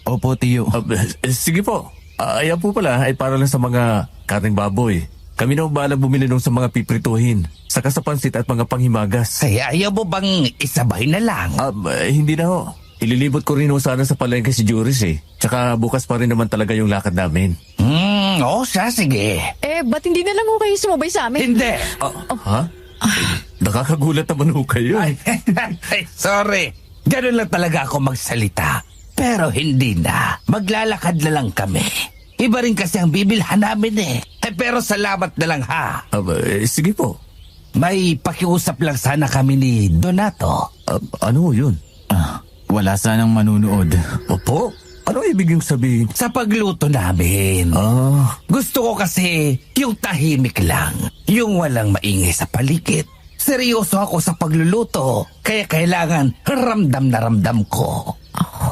Opo, Tiyo. Sige po. Ayan po pala ay para lang sa mga karning baboy. Kami na balang bumili nung sa mga piprituhin, saka sa pansit at mga panghimagas. Ayaw mo bang isabay na lang? Hindi na ho. Ililibot ko rin ho sana sa palengke si Juris Tsaka bukas pa rin naman talaga yung lakad namin. Siya, sige. Ba't hindi na lang ho kayo sumabay sa amin? Hindi. Nakakagulat naman ho kayo. Sorry. Ganun lang talaga ako magsalita. Pero hindi na. Maglalakad na lang kami. Iba rin kasi ang bibilhan namin pero salamat na lang ha. Sige po. May pakiusap lang sana kami ni Donato. Ano yun? Wala sanang manunood. Opo? Ano ibig yung sabihin? Sa pagluto namin. Gusto ko kasi yung tahimik lang. Yung walang maingay sa paligid. Seryoso ako sa pagluluto. Kaya kailangan ramdam na ramdam ko.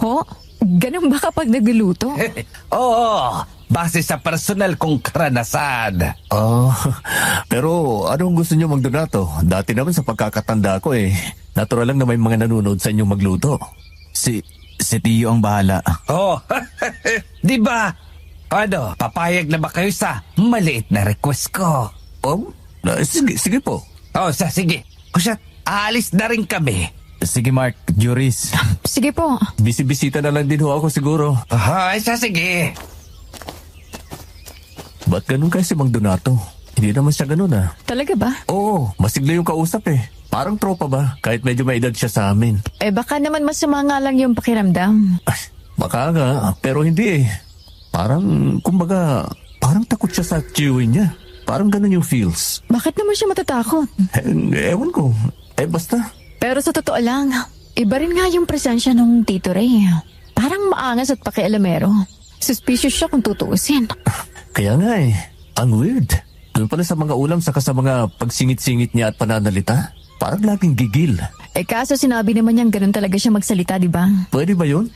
Ho? Ganun ba kapag nagluluto? Oo, base sa personal kong karanasan. Pero anong gusto niyo Mang Donato? Dati naman sa pagkakatanda ko natural lang na may mga nanonood sa inyong magluto. Si Tiyo ang bahala. Di ba? Ano, papayag na ba kayo sa maliit na request ko? Sige po. Sige. Aalis na rin kami. Sige, Mark. Juris. Sige po. Bisibisita na lang din ho ako siguro. Sige. Ba't ganun kasi Mang Donato? Hindi naman siya ganun Talaga ba? Oo, masigla yung kausap Parang tropa ba? Kahit medyo may edad siya sa amin. Baka naman masama nga lang yung pakiramdam. Baka nga, pero hindi Parang, kumbaga, parang takot siya sa chewin niya. Parang ganun yung feels. Bakit naman siya matatakot? Ewan ko. Basta. Pero sa totoo lang, iba rin nga yung presensya ng Tito Ray. Parang maangas at pakialamero. Suspicious siya kung tutuusin. Kaya nga ang weird. Doon pala sa mga ulam saka sa mga pagsingit-singit niya at pananalita, parang laging gigil. Kaso sinabi naman niyang ganun talaga siya magsalita, di ba? Pwede ba yun?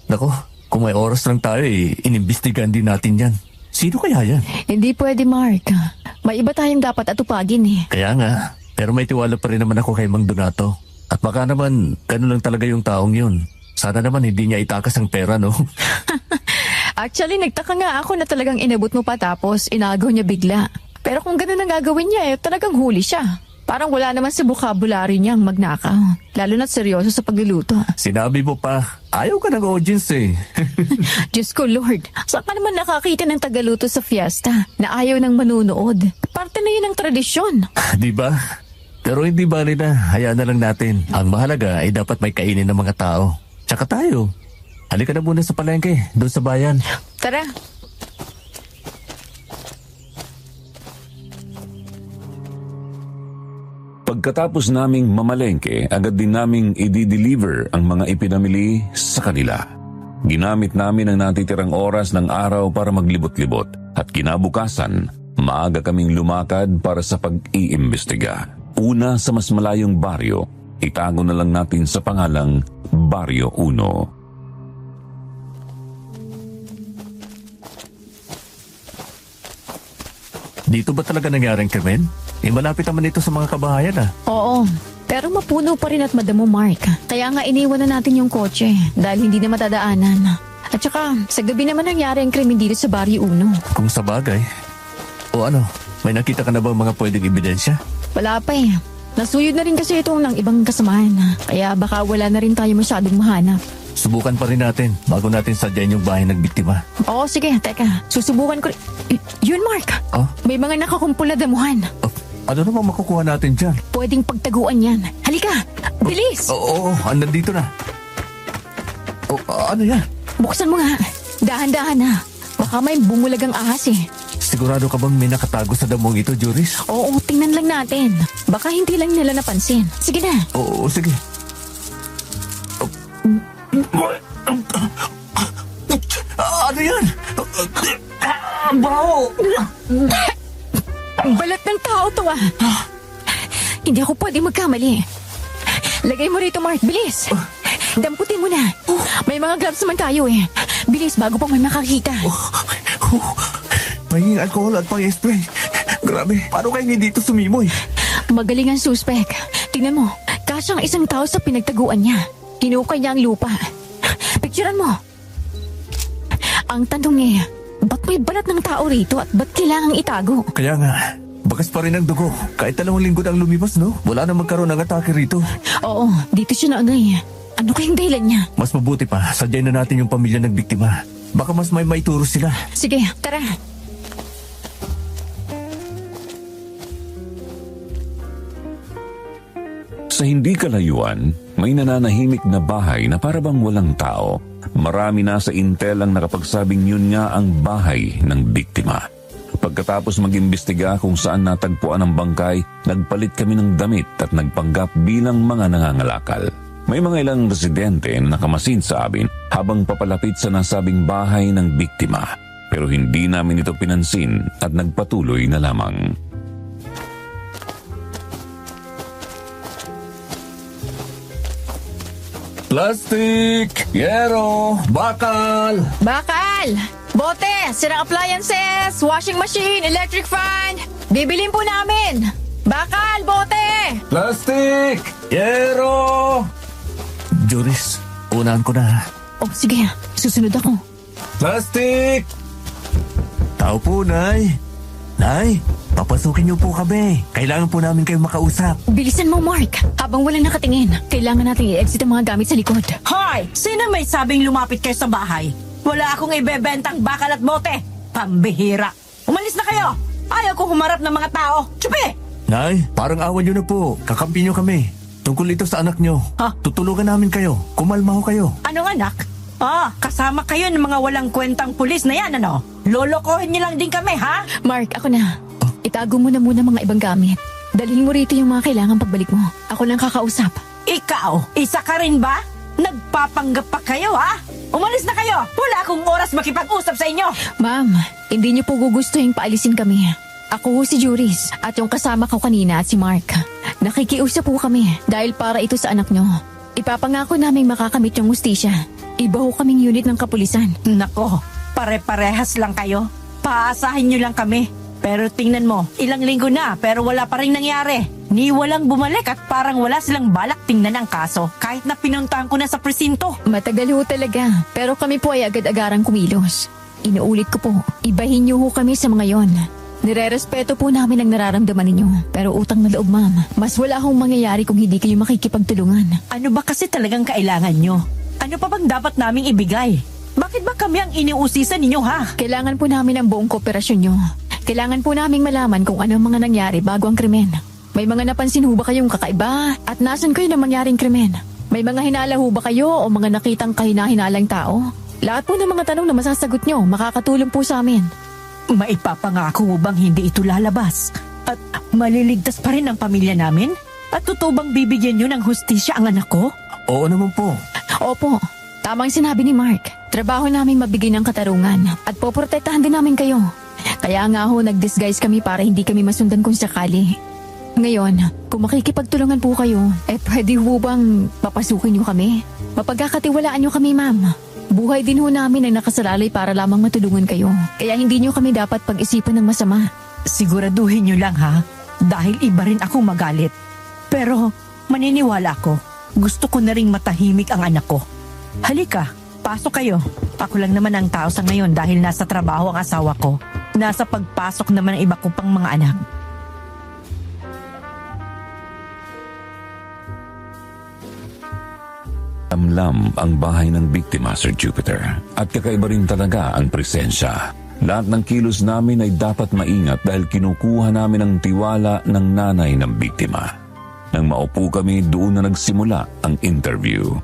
Nako, kung may oras lang tayo inimbestigahan din natin yan. Sino kaya yan? Hindi pwede, Mark. May iba tayong dapat atupagin Kaya nga, Pero may tiwala pa rin naman ako kay Mang Donato. At baka naman, ganun lang talaga yung taong yun. Sana naman hindi niya itakas ang pera, no? Actually, nagtaka nga ako na talagang inabot mo pa tapos inagaw niya bigla. Pero kung ganun ang gagawin niya, talagang huli siya. Parang wala naman sa bukabularyo niya ang magnakaw. Lalo na't seryoso sa pagluluto. Sinabi mo pa, ayaw ka ng audience eh. Diyos ko, Lord. Saan ka naman nakakita ng tagaluto sa fiesta na ayaw ng manunood? Parte na yun ng tradisyon. Di ba? Pero hindi bali na, hayaan na lang natin. Ang mahalaga ay dapat may kainin ng mga tao. Tsaka tayo. Halika na muna sa palengke, doon sa bayan. Tara. Pagkatapos naming mamalengke, agad din naming i-deliver ang mga ipinamili sa kanila. Ginamit namin ang natitirang oras ng araw para maglibot-libot at kinabukasan, maaga kaming lumakad para sa pag-iimbestiga. Una sa mas malayong baryo, itago na lang natin sa pangalang Baryo 1. Dito ba talaga nangyari ang krimen? Malapit naman ito sa mga kabahayan ah. Oo. Pero mapuno pa rin at madamo, Mark. Kaya nga iniwan na natin yung kotse dahil hindi na matadaanan. At saka, sa gabi naman nangyari ang krimen dito sa Baryo 1. Kung sa bagay. O ano, may nakita ka na ba mga pwedeng ebidensya? Wala pa eh. Nasuyod na rin kasi itong ng ibang kasamahan. Kaya baka wala na rin tayo masyadong mahanap. Subukan pa rin natin bago natin sadyain yung bahay ng biktima. Oo, sige. Teka, susubukan ko. Yun, Mark. Oh? May mga nakakumpul na damuhan. Ano naman makukuha natin dyan? Pwedeng pagtaguan yan. Halika, bilis! Oo, nandito na. Ano yan? Buksan mo nga. Dahan-dahan na. Baka may bumulagang ahas eh. Sigurado ka bang may nakatago sa damong ito, Joris? Oo, tingnan lang natin. Baka hindi lang nila napansin. Sige na. Oo, sige. Ano yan? Baho! Balat ng tao to ah. Hindi ako pwede magkamali. Lagay mo rito, Mark. Bilis. Damputin mo na. May mga gloves naman tayo eh. Bilis bago pa may makakita. May alcohol at pang-spray. Grabe, paano kayo hindi dito sumimoy? Magaling ang suspect. Tingnan mo, kasyang isang tao sa pinagtaguan niya. Hinukay niya ang lupa. Picturean mo. Ang tanong eh, ba't may balat ng tao rito at ba't kailangang itago? Kaya nga, bakas pa rin ang dugo. Kahit 2 linggo na ang lumipas, no? Wala na magkaroon ng atake rito. Oo, dito siya naanay. Ano kayang dahilan niya? Mas mabuti pa, sadyain na natin yung pamilya ng biktima. Baka mas may maituro sila. Sige, tara. Sa hindi kalayuan, may nananahimik na bahay na parabang walang tao. Marami na sa intel ang nakapagsabing yun nga ang bahay ng biktima. Pagkatapos mag-imbestiga kung saan natagpuan ang bangkay, nagpalit kami ng damit at nagpanggap bilang mga nangangalakal. May mga ilang residente na nakamasid sa amin habang papalapit sa nasabing bahay ng biktima. Pero hindi namin ito pinansin at nagpatuloy na lamang. Plastic! Yero! Bakal! Bakal! Bote! Sirang appliances! Washing machine! Electric fan! Bibilin po namin! Bakal! Bote! Plastic! Yero! Joris, unahan ko na. Oh, sige. Susunod ako. Plastic! Tao po, Nay. Nay, papasukin niyo po kami. Kailangan po namin kayong makausap. Bilisan mo, Mark. Habang wala nakatingin, kailangan natin i-exit ang mga gamit sa likod. Hoy! Sino may sabing lumapit kayo sa bahay? Wala akong ibebentang bakal at bote. Pambihira. Umalis na kayo. Ayaw ko humarap ng mga tao. Tsupi! Nay, parang awan niyo na po. Kakampi niyo kami. Tungkol ito sa anak niyo. Ha? Tutulungan namin kayo. Kumalma ho kayo. Anong anak? Kasama kayo ng mga walang kwentang pulis na yan, ano? Lolokohin niyo lang din kami, ha? Mark, ako na. Itago mo na muna mga ibang gamit. Dalhin mo rito yung mga kailangan pagbalik mo. Ako lang kakausap. Ikaw, isa ka rin ba? Nagpapanggap pa kayo, ha? Umalis na kayo! Wala akong oras makipag-usap sa inyo! Ma'am, hindi niyo po gugustuhin paalisin kami. Ako ho si Juris at yung kasama ko kanina at si Mark. Nakikiusap po kami dahil para ito sa anak niyo. Ipapangako namin makakamit yung hustisya. Iba ho kaming unit ng kapulisan. Nako, pare-parehas lang kayo. Paasahin niyo lang kami. Pero tingnan mo, ilang linggo na pero wala pa rin nangyari. Ni walang bumalik at parang wala silang balak tingnan ang kaso kahit na pinuntahan ko na sa presinto. Matagal ho talaga, pero kami po ay agad-agarang kumilos. Inuulit ko po, ibahin niyo ho kami sa mga yon. Nirerespeto po namin ang nararamdaman ninyo. Pero utang na loob, ma'am. Mas wala akong mangyayari kung hindi kayo makikipagtulungan. Ano ba kasi talagang kailangan nyo? Ano pa bang dapat naming ibigay? Bakit ba kami ang iniusisan ninyo ha? Kailangan po namin ang buong kooperasyon nyo. Kailangan po naming malaman kung ano ang mga nangyari bago ang krimen. May mga napansin ho ba kayong kakaiba? At nasan kayo ng mangyaring krimen? May mga hinala ho ba kayo o mga nakitang kahina-hinalang tao? Lahat po ng mga tanong na masasagot nyo, makakatulong po sa amin. Maipapangako mo bang hindi ito lalabas? At maliligtas pa rin ang pamilya namin? At totoo bang bibigyan nyo ng hustisya ang anak ko? Oo naman po. Opo, tamang sinabi ni Mark. Trabaho namin mabigay ng katarungan at poprotektahan din namin kayo. Kaya nga ho nag-disguise kami para hindi kami masundan kung sakali. Ngayon, kung makikipagtulungan po kayo, pwede ho bang papasukin niyo kami? Mapagkakatiwalaan niyo kami, ma'am. Buhay din ho namin ang nakasalalay para lamang matulungan kayo. Kaya hindi niyo kami dapat pag-isipan ng masama. Siguraduhin nyo lang ha, dahil iba rin akong magalit. Pero maniniwala ko, gusto ko na ring matahimik ang anak ko. Halika, pasok kayo. Ako lang naman ang tao sa ngayon dahil nasa trabaho ang asawa ko. Nasa pagpasok naman ang iba ko pang mga anak. Lamlam ang bahay ng biktima, Sir Jupiter. At kakaiba rin talaga ang presensya. Lahat ng kilos namin ay dapat maingat dahil kinukuha namin ang tiwala ng nanay ng biktima. Nang maupo kami, doon na nagsimula ang interview.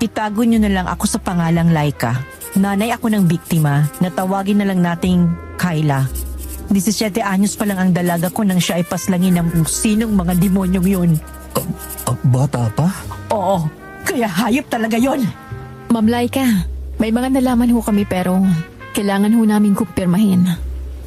Itago nyo na lang ako sa pangalang Laika. Nanay ako ng biktima, natawagin na lang nating Kayla. 17 anyos pa lang ang dalaga ko nang siya ay paslangin ng sinong mga demonyong yun. Bata pa? Oo, kaya hayop talaga yon. Ma'am Laika, may mga nalaman ho kami pero kailangan ho namin kumpirmahin.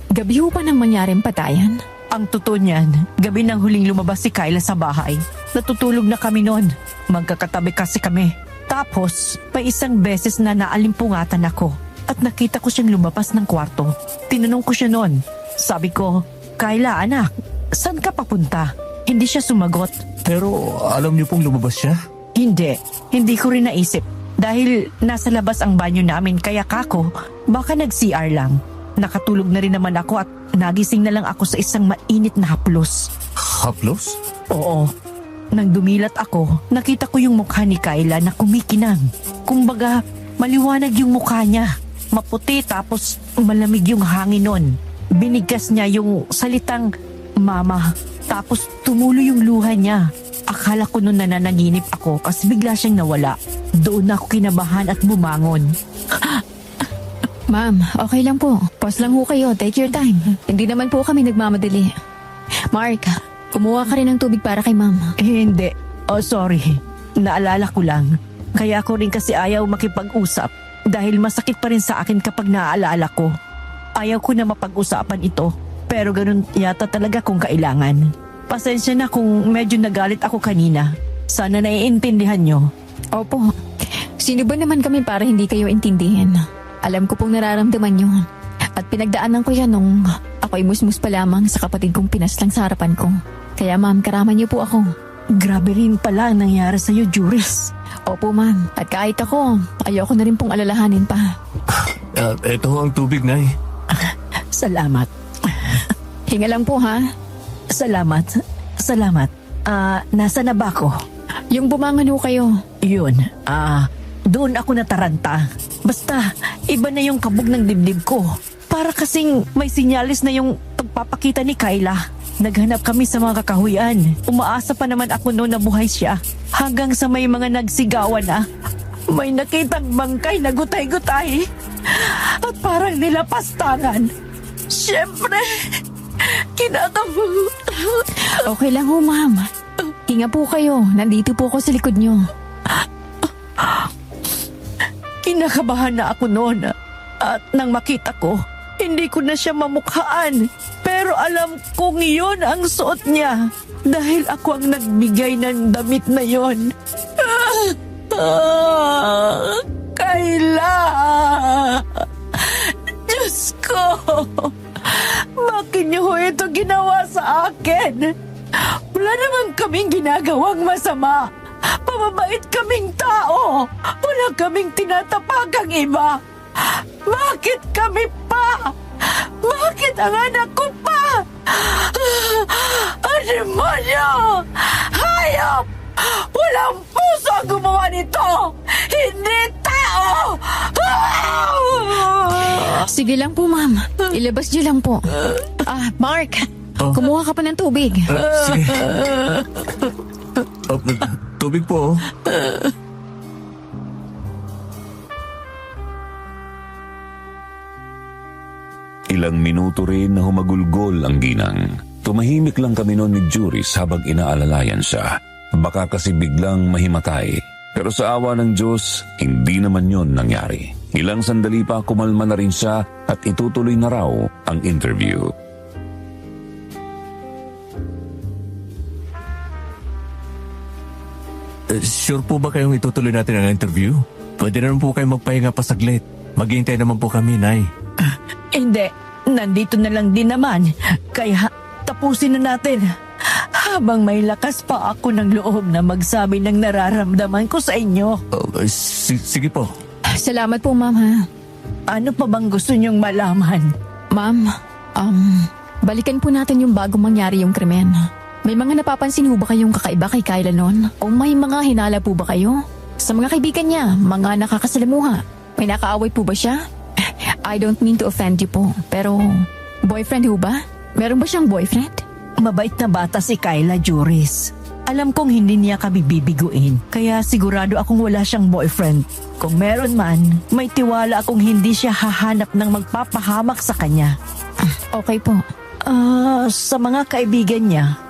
Gabi ho pa nang mangyaring patayan? Ang totoo niyan, gabi nang huling lumabas si Kayla sa bahay. Natutulog na kami noon. Magkakatabi kasi kami. Tapos, pa isang beses na naalimpungatan ako at nakita ko siyang lumabas ng kwarto. Tinanong ko siya noon. Sabi ko, Kayla anak, saan ka papunta? Hindi siya sumagot. Pero alam niyo pong lumabas siya? Hindi ko rin naisip. Dahil nasa labas ang banyo namin kaya kako, baka nag-CR lang. Nakatulog na rin naman ako at nagising na lang ako sa isang mainit na haplos. Haplos? Oo. Nang dumilat ako, nakita ko yung mukha ni Kayla na kumikinang. Kumbaga, maliwanag yung mukha niya. Maputi tapos malamig yung hangin nun. Binigkas niya yung salitang mama. Tapos tumulo yung luha niya. Akala ko nun nananaginip ako kasi bigla siyang nawala. Doon ako kinabahan at bumangon. Ma'am, okay lang po. Pause lang ho kayo. Take your time. Hindi naman po kami nagmamadali. Mark, kumuha ka rin ng tubig para kay ma'am. Hindi. Oh, sorry. Naalala ko lang. Kaya ako rin kasi ayaw makipag-usap. Dahil masakit pa rin sa akin kapag naaalala ko. Ayaw ko na mapag-usapan ito. Pero ganun yata talaga kung kailangan. Pasensya na kung medyo nagalit ako kanina. Sana naiintindihan nyo. Opo. Sino ba naman kami para hindi kayo intindihin? Alam ko pong nararamdaman nyo. At pinagdaanan ko yan nung ako'y musmus pa lamang sa kapatid kong pinaslang sa harapan ko. Kaya ma'am, karaman niyo po ako. Grabe rin pala ang nangyari sa'yo, Juris. Opo ma'am. At kahit ako, ayoko na rin pong alalahanin pa. Ito ang tubig, Nay. Salamat. Hinga lang po ha. Salamat. Nasa na ba ako? Yung bumangon ho kayo. Yun, doon ako nataranta. Basta, iba na yung kabog ng dibdib ko. Para kasing may sinyalis na yung pagpapakita ni Kayla. Naghanap kami sa mga kakahuyan. Umaasa pa naman ako noon na buhay siya. Hanggang sa may mga nagsigawan na. May nakitang bangkay na gutay-gutay. At parang nilapastangan. Siyempre, kinakabagot. Okay lang ho ma'am. Hinga po kayo. Nandito po ako sa likod nyo. Kinakabahan na ako noon at nang makita ko, hindi ko na siya mamukhaan. Pero alam kong iyon ang suot niya dahil ako ang nagbigay ng damit na yon. Kayla! Kayla! Diyos ko! Bakit niyo ho ito ginawa sa akin? Wala naman kaming ginagawang masama. Mababait kaming tao. Wala kaming tinatapagang iba. Bakit kami pa? Bakit ang anak ko pa? Demonyo! Hayop! Walang puso ang gumawa nito! Hindi tao! Sige lang po, ma'am. Ilabas niyo lang po. Mark, kumuha ka pa ng tubig. Sige. Tubig po. Ilang minuto rin na humagulgol ang ginang. Tumahimik lang kami noon ni Juris habang inaalalayan siya. Baka kasi biglang mahimatay. Pero sa awa ng Diyos, hindi naman yon nangyari. Ilang sandali pa kumalma na rin siya at itutuloy na raw ang interview. Sure po ba kayong itutuloy natin ang interview? Pwede na rin po kayo magpahinga pa saglit. Maghihintay naman po kami, Nay. Hindi. Nandito na lang din naman. Kaya tapusin na natin. Habang may lakas pa ako ng loob na magsabi ng nararamdaman ko sa inyo. Sige po. Salamat po, ma'am, ha? Ano pa bang gusto niyong malaman? Ma'am, balikan po natin yung bago mangyari yung krimen. May mga napapansin ho ba kayong kakaiba kay Kayla noon? O may mga hinala po ba kayo? Sa mga kaibigan niya, mga nakakasalamuha, may nakaaway po ba siya? I don't mean to offend you po, pero boyfriend ho ba? Meron ba siyang boyfriend? Mabait na bata si Kayla, Juris. Alam kong hindi niya kami bibiguin, kaya sigurado akong wala siyang boyfriend. Kung meron man, may tiwala akong hindi siya hahanap ng magpapahamak sa kanya. Okay po. Sa mga kaibigan niya,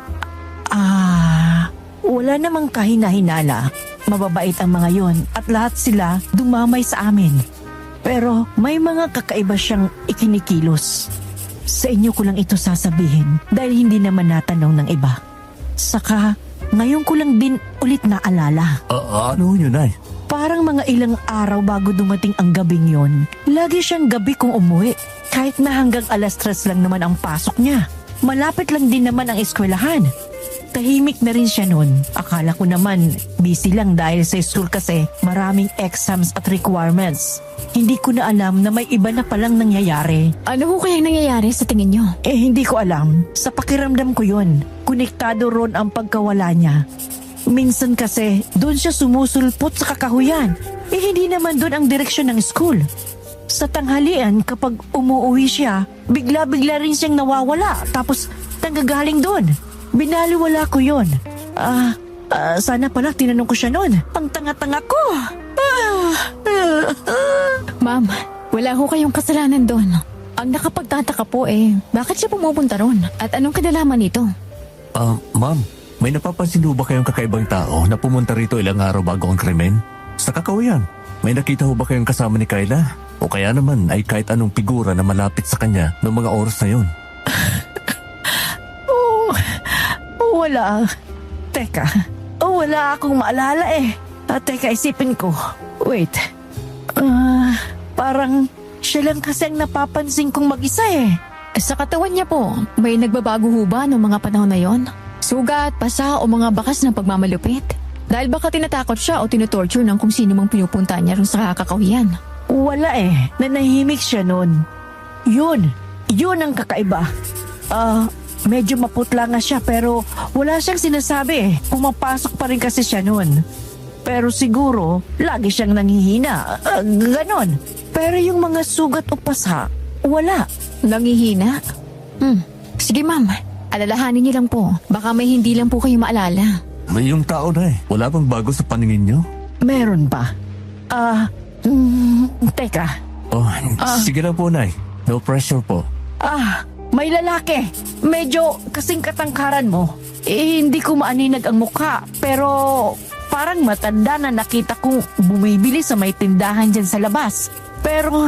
wala namang kahina-hinala. Mababait ang mga yon at lahat sila dumamay sa amin. Pero may mga kakaiba siyang ikinikilos. Sa inyo ko lang ito sasabihin dahil hindi naman natanong ng iba. Saka, ngayon ko lang din ulit naalala. Ano yun, Nay? Parang mga ilang araw bago dumating ang gabing yon, lagi siyang gabi kung umuwi. Kahit na hanggang 3:00 lang naman ang pasok niya. Malapit lang din naman ang eskwelahan. Tahimik na rin siya noon. Akala ko naman busy lang dahil sa school kasi maraming exams at requirements. Hindi ko na alam na may iba na palang nangyayari. Ano ho kayang nangyayari sa tingin niyo? Hindi ko alam. Sa pakiramdam ko yun. Konektado ron ang pagkawala niya. Minsan kasi doon siya sumusulpot sa kakahuyan. Hindi naman doon ang direksyon ng school. Sa tanghalian kapag umuwi siya, bigla-bigla rin siyang nawawala tapos nanggagaling doon. Binaliwala ko yun. Sana pala tinanong ko siya noon. Ang tanga-tanga ko. Ma'am, wala ho kayong kasalanan doon. Ang nakapagtataka po bakit siya pumupunta ron? At anong kadalaman nito? Ma'am, may napapansin ho ba kayong kakaibang tao na pumunta rito ilang araw bago ang krimen? Sa kakawiyan, may nakita ho ba kayong kasama ni Kayla? O kaya naman ay kahit anong figura na malapit sa kanya noong mga oras na yun? Wala. Teka, wala akong maalala Teka, isipin ko. Wait. Parang siya lang kasi ang napapansin kong mag-isa Sa katawan niya po, may nagbabago ho ba noong mga panahon na yon? Sugat, pasa o mga bakas ng pagmamalupit? Dahil baka tinatakot siya o tinutorture ng kung sino mang pinupunta niya rin sa kakawiyan. Wala nanahimik siya noon. Yun ang kakaiba. Medyo maputla nga siya pero wala siyang sinasabi Pumapasok pa rin kasi siya noon. Pero siguro, lagi siyang nanghihina. Ganon. Pero yung mga sugat o pasa, wala. Nangihina? Sige ma'am, alalahanin niyo lang po. Baka may hindi lang po kayo maalala. May yung tao na Wala bang bago sa paningin niyo? Meron ba? Teka. Sige lang po, Nay. No pressure po. May lalaki. Medyo kasing katangkaran mo. Hindi ko maaninag ang mukha. Pero parang matanda na nakita kong bumibili sa may tindahan dyan sa labas. Pero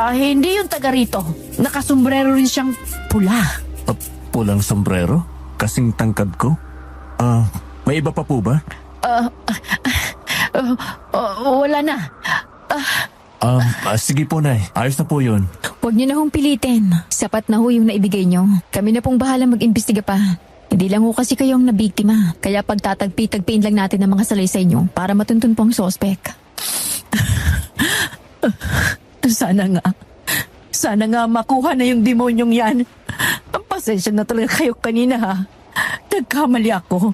hindi yung taga rito. Nakasombrero rin siyang pula. Pulang sombrero? Kasing tangkad ko? May iba pa po ba? Wala na. Sige po, Nay. Ayos na po yun. Huwag niyo na hong pilitin. Sapat na ho yung naibigay niyo. Kami na pong bahala mag-imbestiga pa. Hindi lang ho kasi kayong nabiktima. Kaya pagtatagpi-tagpiin lang natin ang mga salaysay niyo para matuntun po ang sospek. Sana nga makuha na yung demonyong yan. Ang pasensya na talaga kayo kanina ha. Nagkamali ako.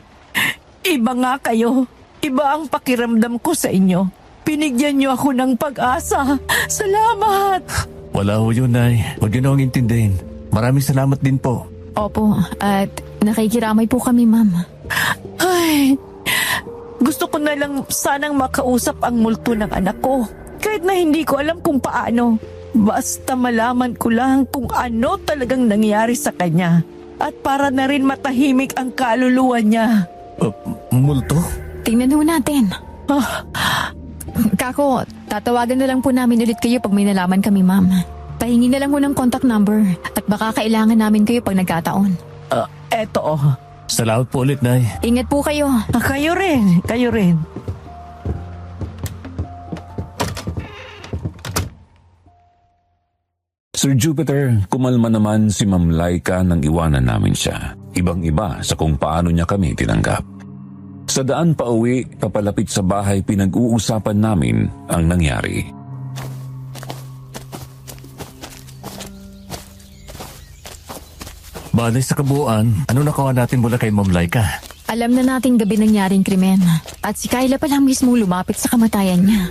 Iba nga kayo. Iba ang pakiramdam ko sa inyo. Binigyan niyo ako ng pag-asa. Salamat! Wala ho yun, Nay. Huwag yun akong intindihin. Maraming salamat din po. Opo, at nakikiramay po kami, ma'am. Ay, gusto ko na lang sanang makausap ang multo ng anak ko. Kahit na hindi ko alam kung paano. Basta malaman ko lang kung ano talagang nangyari sa kanya. At para na rin matahimik ang kaluluwa niya. Multo? Tingnan ho natin. Kako, tatawagan na lang po namin ulit kayo pag may nalaman kami, ma'am. Pahingi na lang ho ng contact number at baka kailangan namin kayo pag nagkataon. Eto oh. Salamat po ulit, Nay. Ingat po kayo. Kayo rin, kayo rin. Sir Jupiter, kumalma naman si Ma'am Laika nang iwanan namin siya. Ibang-iba sa kung paano niya kami tinanggap. Sa daan pa uwi, papalapit sa bahay, pinag-uusapan namin ang nangyari. Bale sa kabuuan, ano nakawa natin mula kay Ma'am Laika? Alam na nating gabi nangyaring krimen at si Kyla pa lang mismo lumapit sa kamatayan niya.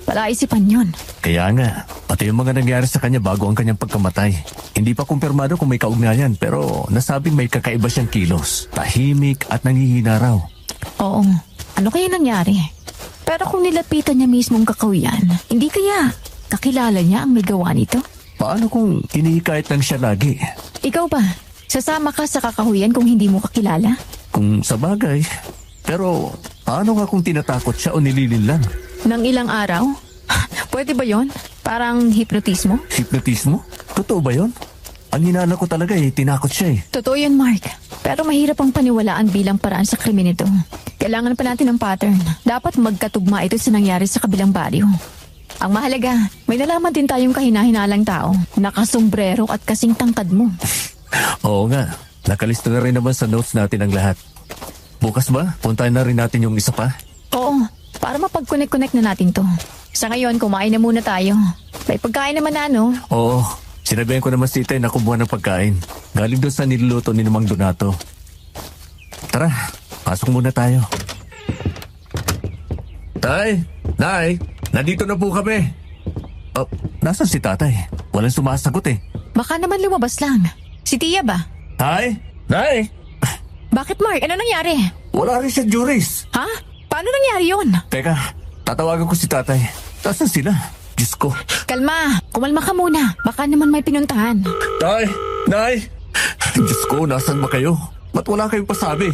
Palaisipan yun. Kaya nga, pati yung mga nangyari sa kanya bago ang kanyang pagkamatay. Hindi pa kumpirmado kung may kaugnayan pero nasabing may kakaiba siyang kilos. Tahimik at nangihina raw. Oo, ano kaya nangyari? Pero kung nilapitan niya mismong kakawiyan, hindi kaya kakilala niya ang may gawa nito? Paano kung hinihikayat lang siya lagi? Ikaw ba? Sasama ka sa kakahuyan kung hindi mo kakilala? Kung sa bagay. Pero paano nga kung tinatakot siya o nililin lang? Nang ilang araw? Pwede ba yon? Parang hipnotismo? Hipnotismo? Totoo ba yon? Ang hinala ko talaga tinakot siya Totoo yun, Mark. Pero mahirap ang paniwalaan bilang paraan sa krimen ito. Kailangan pa natin ng pattern. Dapat magkatugma ito sa nangyari sa kabilang baryo. Ang mahalaga, may nalaman din tayong kahina-hinalang tao. Nakasombrero at kasing tangkad mo. Oo nga, nakalista na rin naman sa notes natin ang lahat. Bukas ba? Puntahan na rin natin yung isa pa? Oo, para mapag-connect-connect na natin to. Sa ngayon, kumain na muna tayo. May pagkain naman na, no? Oo, sinabihan ko naman si Tay na kumuha ng pagkain. Galing doon sa niluluto ni Mang Donato. Tara, pasok muna tayo. Tay! Nay! Nandito na po kami! Nasaan si Tatay? Walang sumasagot Baka naman lumabas lang. Si Tia ba? Tay! Nay! Bakit, Mark? Ano nangyari? Wala rin siya, Juris. Ha? Paano nangyari yun? Teka, tatawagan ko si Tatay. Nasaan sila? Diyos ko. Kalma! Kumalma ka muna. Baka naman may pinuntahan. Tay! Nay! Diyos ko, nasaan ba kayo? Ba't wala kayong pasabi?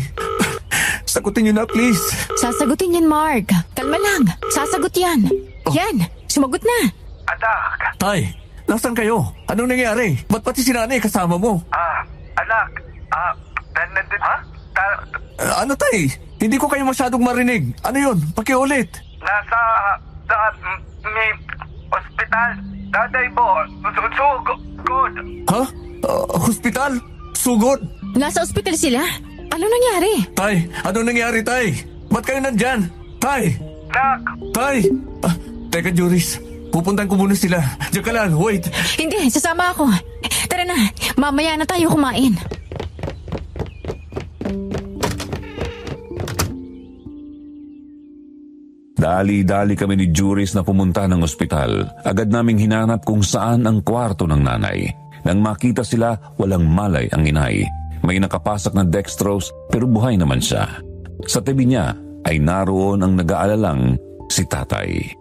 Sagutin niyo na, please. Sasagutin yan, Mark. Kalma lang. Sasagot yan. Yan, sumagot na. Anak! Tay, nasaan kayo? Anong nangyari? Ba't pati si nanay kasama mo? Anak! Nandun... Ha? Ano, Tay? Hindi ko kayo masyadong marinig. Ano yun? Pakiulit. Nasa... may... ospital. Daday mo. Sugod. Ha? Hospital? Sugod? Nasa ospital sila? Ano nangyari? Tay, ano nangyari, Tay? Ba't kayo nandyan? Tay! Nak! Tay! Teka, Juris. Pupuntan ko muna sila. Diyan ka lang, wait. Hindi, sasama ako. Tara na, mamaya na tayo kumain. Dali-dali kami ni Juris na pumunta ng ospital. Agad naming hinanap kung saan ang kwarto ng nanay. Nang makita sila, walang malay ang inay. May nakapasak na dextrose pero buhay naman siya. Sa tabi niya ay naroon ang nag-aalalang si Tatay.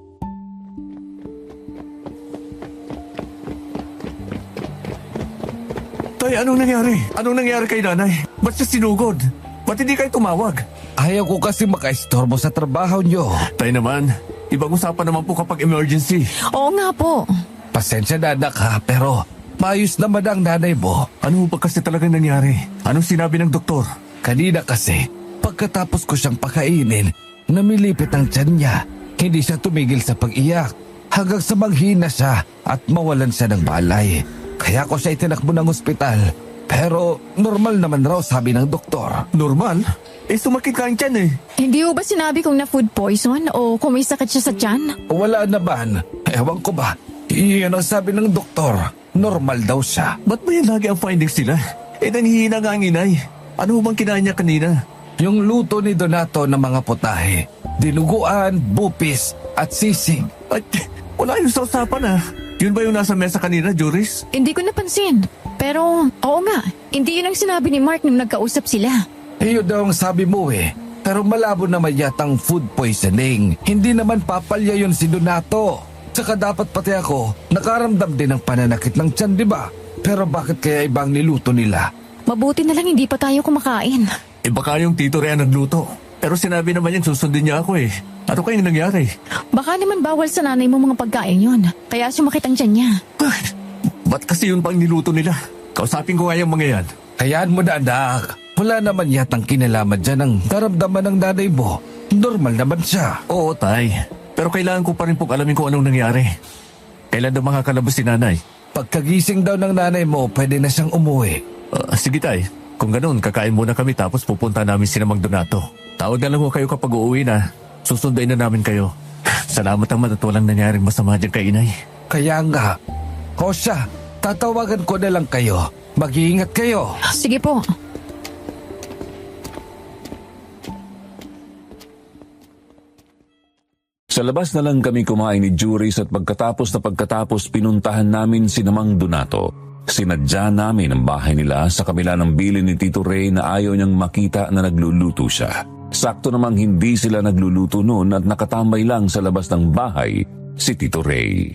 Tay, anong nangyari? Anong nangyari kay nanay? Ba't siya sinugod? Ba't hindi kayo tumawag? Ayaw ko kasi makaistorbo sa trabaho nyo. Tay naman, ibang usapan naman po kapag emergency. Oo nga po. Pasensya na anak ha, pero maayos naman ang nanay mo. Ano ba kasi talagang nangyari? Anong sinabi ng doktor? Kanina kasi, pagkatapos ko siyang pakainin, namilipit ang tiyan niya. Hindi siya tumigil sa pag-iyak. hanggang sa manghina siya at mawalan siya ng balay. Kaya ko siya itinakbo ng ospital. Pero normal naman raw sabi ng doktor. Normal? Sumakit ka ang tiyan eh. Hindi ho ba sinabi kung na food poison o kung may sakit siya sa tiyan? Wala naman. Ewan ko ba. Iyan ang sabi ng doktor. Normal daw siya. Ba't ba yan lagi ang findings nila? Nanghihina nga ang inay. Ano bang kinain niya kanina? Yung luto ni Donato ng mga putahe. Dinuguan, bupis at sisig. At wala yung sa usapan ah. Yun ba yung nasa mesa kanina, Juris? Hindi ko napansin. Pero, oo nga, hindi yun ang sinabi ni Mark nung nagkausap sila. Iyo daw ang sabi mo eh. Pero malabo naman yatang food poisoning. Hindi naman papalya yun si Donato. Tsaka dapat pati ako, nakaramdam din ng pananakit ng tiyan, di ba? Pero bakit kaya ibang niluto nila? Mabuti na lang hindi pa tayo kumakain. Baka yung Tito Rea nagluto. Pero sinabi naman yung susundin niya ako eh. Ano kayang nangyari? Baka naman bawal sa nanay mo mga pagkain yun. Kaya sumakit ang tiyan niya. Ba't kasi yun pang niluto nila? Kausapin ko nga yung mga yan. Hayaan mo na anak. Wala naman yatang kinalaman dyan ang naramdaman ng nanay mo. Normal naman siya. Oo, tay. Pero kailangan ko pa rin pong alamin kung anong nangyari. Kailan daw makakalabas si nanay? Pagkagising daw ng nanay mo, pwede na siyang umuwi. Sige tay. Kung ganun, kakain muna kami tapos pupunta namin si Mang Donato. Tawag na lang ko kayo kapag uuwi na. Susunduin na namin kayo. Salamat naman at walang nangyaring masama dyan kay inay. Kaya nga. O siya, tatawagan ko na lang kayo. Mag-iingat kayo. Sige po. Sa labas na lang kami kumain ni Juris at pagkatapos pinuntahan namin si Mang Donato. Sinadya namin ang bahay nila sa kabila ng bilin ni Tito Ray na ayaw niyang makita na nagluluto siya. Sakto namang hindi sila nagluluto noon at nakatambay lang sa labas ng bahay si Tito Ray.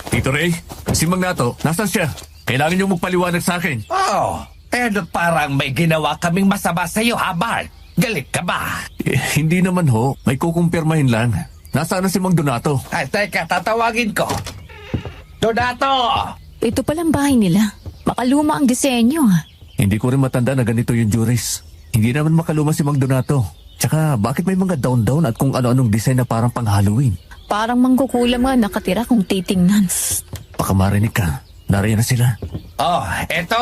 Tito Ray, si Mang Nato, nasan siya? Kailangan niyo magpaliwanag sa akin. Pero parang may ginawa kaming masama sa'yo, ha, Bart? Galit ka ba? Hindi naman ho. May kukumpirmahin lang. Nasaan na si Mang Donato? Ay, teka, tatawagin ko. Donato! Ito palang bahay nila. Makaluma ang disenyo. Hindi ko rin matanda na ganito yung Juris. Hindi naman makaluma si Mang Donato. Tsaka bakit may mga down-down at kung ano-anong design na parang pang-Halloween? Parang mangkukulam nga nakatira kung titingnan. Baka marinig ka. Nariyan na sila. Eto!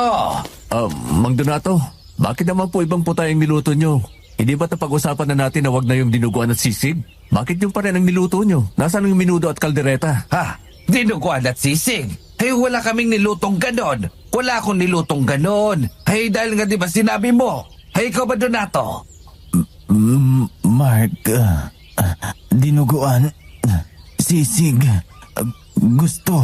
Mang Donato, bakit naman po ibang puta yung niluto nyo? Hindi ba napag-usapan na natin na wag na yung dinuguan at sisig? Bakit yung pa rin ang niluto nyo? Nasaan yung minudo at kaldereta? Ha? Dinuguan at sisig? Hey, wala kaming nilutong ganon. Wala akong nilutong ganon. Hey, dahil nga di ba sinabi mo? Hey, ikaw ba, Donato? Mark, dinuguan, sisig, gusto.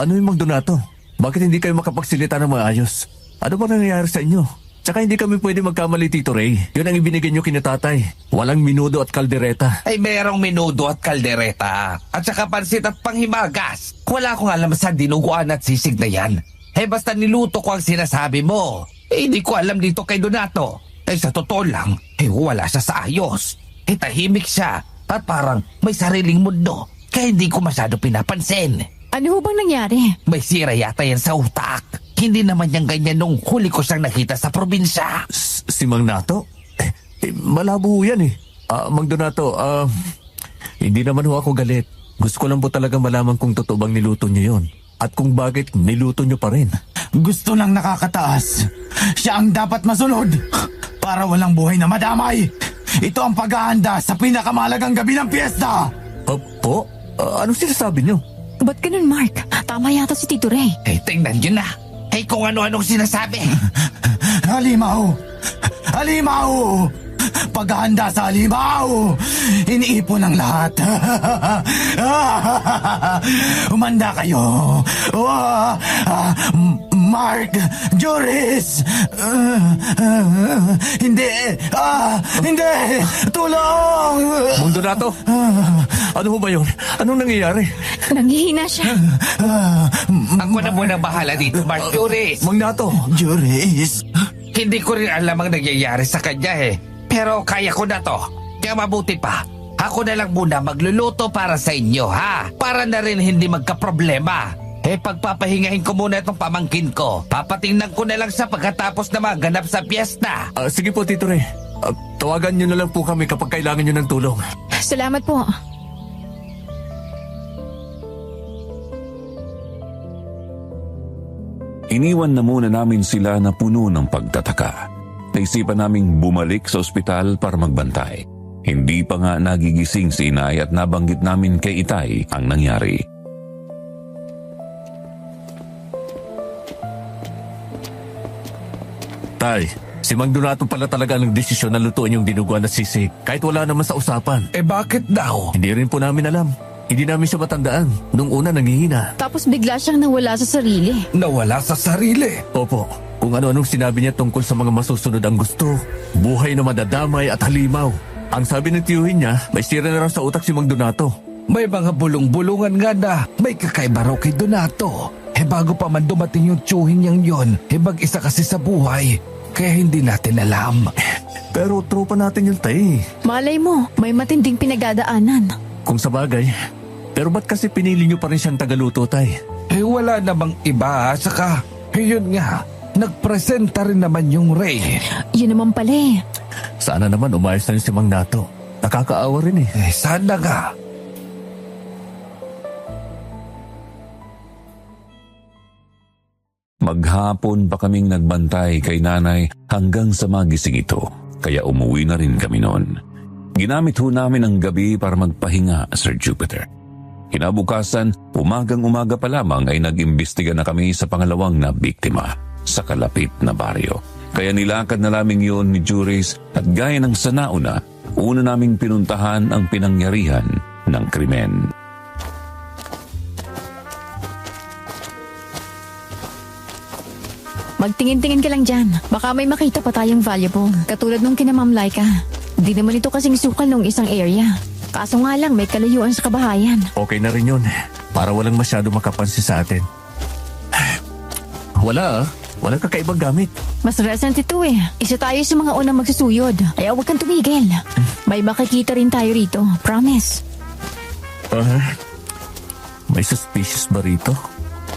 Ano yung Mang Donato? Bakit hindi kayo makapagsilita ng maayos? Ano ba nangyayari sa inyo? Tsaka hindi kami pwede magkamali, Tito Ray. Yun ang ibinigay nyo kinatatay. Walang minudo at kaldereta. Ay, merong minudo at kaldereta. At saka pansit at panghimagas. Wala akong alam sa dinuguan at sisig na yan. Eh, basta niluto ko ang sinasabi mo. Eh, hindi ko alam dito kay Donato. Eh, sa totoo lang, wala siya sa ayos. Eh, tahimik siya. At parang may sariling mundo. Kaya hindi ko masyado pinapansin. Ano ho bang nangyari? May sira yata yan sa utak. Hindi naman niyang ganyan nung huli ko siyang nakita sa probinsya. Si Mang Nato? Malabo yan eh. Mang Donato, hindi naman ho ako galit. Gusto ko lang po talaga malaman kung totoo bang niluto niyo yun. At kung bakit niluto niyo pa rin. Gusto ng nakakataas. Siya ang dapat masunod para walang buhay na madamay. Ito ang paghahanda sa pinakamalagang gabi ng piyesta. Po? Anong sinasabi niyo? Ba't ganun, Mark? Tama yata si Tito Ray. Eh, tingnan niyo na. Eh, kung ano-anong sinasabi. Halimaw! Halimaw! Paghahanda sa halimaw! Iniipon ang lahat. Umanda kayo. Mark! Joris! Hindi! Hindi! Tulong! Mang Donato? Ano ho ba yun? Anong nangyayari? Nanghihina siya. Ako na muna bahala dito, Mark Juris. Mang Nato? Joris! Hindi ko rin alam ang nangyayari sa kanya eh. Pero kaya ko na to. Kaya mabuti pa. Ako na lang muna magluluto para sa inyo, ha? Para na rin hindi magkaproblema. Eh, pagpapahingahin ko muna itong pamangkin ko. Papatingnan ko na lang sa pagkatapos na maganap sa piyesta. Sige po, Tito Ray. Tawagan nyo na lang po kami kapag kailangan nyo ng tulong. Salamat po. Iniwan na muna namin sila na puno ng pagtataka. Naisipan naming bumalik sa ospital para magbantay. Hindi pa nga nagigising si inay at nabanggit namin kay Itay ang nangyari. Tay, si Mang Donato pala talaga ang desisyon na lutuin yung dinuguan na sisig kahit wala naman sa usapan. Bakit daw? Hindi rin po namin alam. Hindi namin siya matandaan. Nung una nangihina. Tapos bigla siyang nawala sa sarili. Nawala sa sarili. Opo, kung ano-anong sinabi niya tungkol sa mga masusunod ang gusto. Buhay na madadamay at halimaw. Ang sabi ng tiyuhin niya, may sira na raw sa utak si Mang Donato. May mga bulong-bulungan nga na may kakaiba raw kay Donato. Bago pa man dumating yung tiyuhin niyang yon, mag-isa kasi sa buhay. Kaya hindi natin alam. Pero tropa natin yung tay. Malay mo, may matinding pinagdadaanan. Kung sa bagay. Pero ba't kasi pinili niyo pa rin siyang tagaluto, tay? Wala namang iba. Saka, yun nga, nagpresenta rin naman yung Ray. Yun naman pala eh. Sana naman umayos na yun si Mang Nato. Nakakaawa rin eh. Sana nga. Maghapon pa kaming nagbantay kay nanay hanggang sa magising ito. Kaya umuwi na rin kami noon. Ginamit ho namin ang gabi para magpahinga, Sir Jupiter. Kinabukasan, umagang-umaga pa lamang ay nag-imbestiga na kami sa pangalawang na biktima sa kalapit na baryo. Kaya nilakad na lamang yun ni Juris at gaya ng sanauna, una naming pinuntahan ang pinangyarihan ng krimen. Magtingin-tingin ka lang dyan. Baka may makita pa tayong valuable. Katulad nung kina Ma'am Laika. Di naman ito kasing sukal nung isang area. Kaso nga lang may kalayuan sa kabahayan. Okay na rin yun. Para walang masyado makapansin sa atin. Wala ah. Walang kakaibang gamit. Mas recent ito eh. Isa tayo sa mga unang magsusuyod. Kaya huwag kang tumigil. May makikita rin tayo rito. Promise. May suspicious ba rito?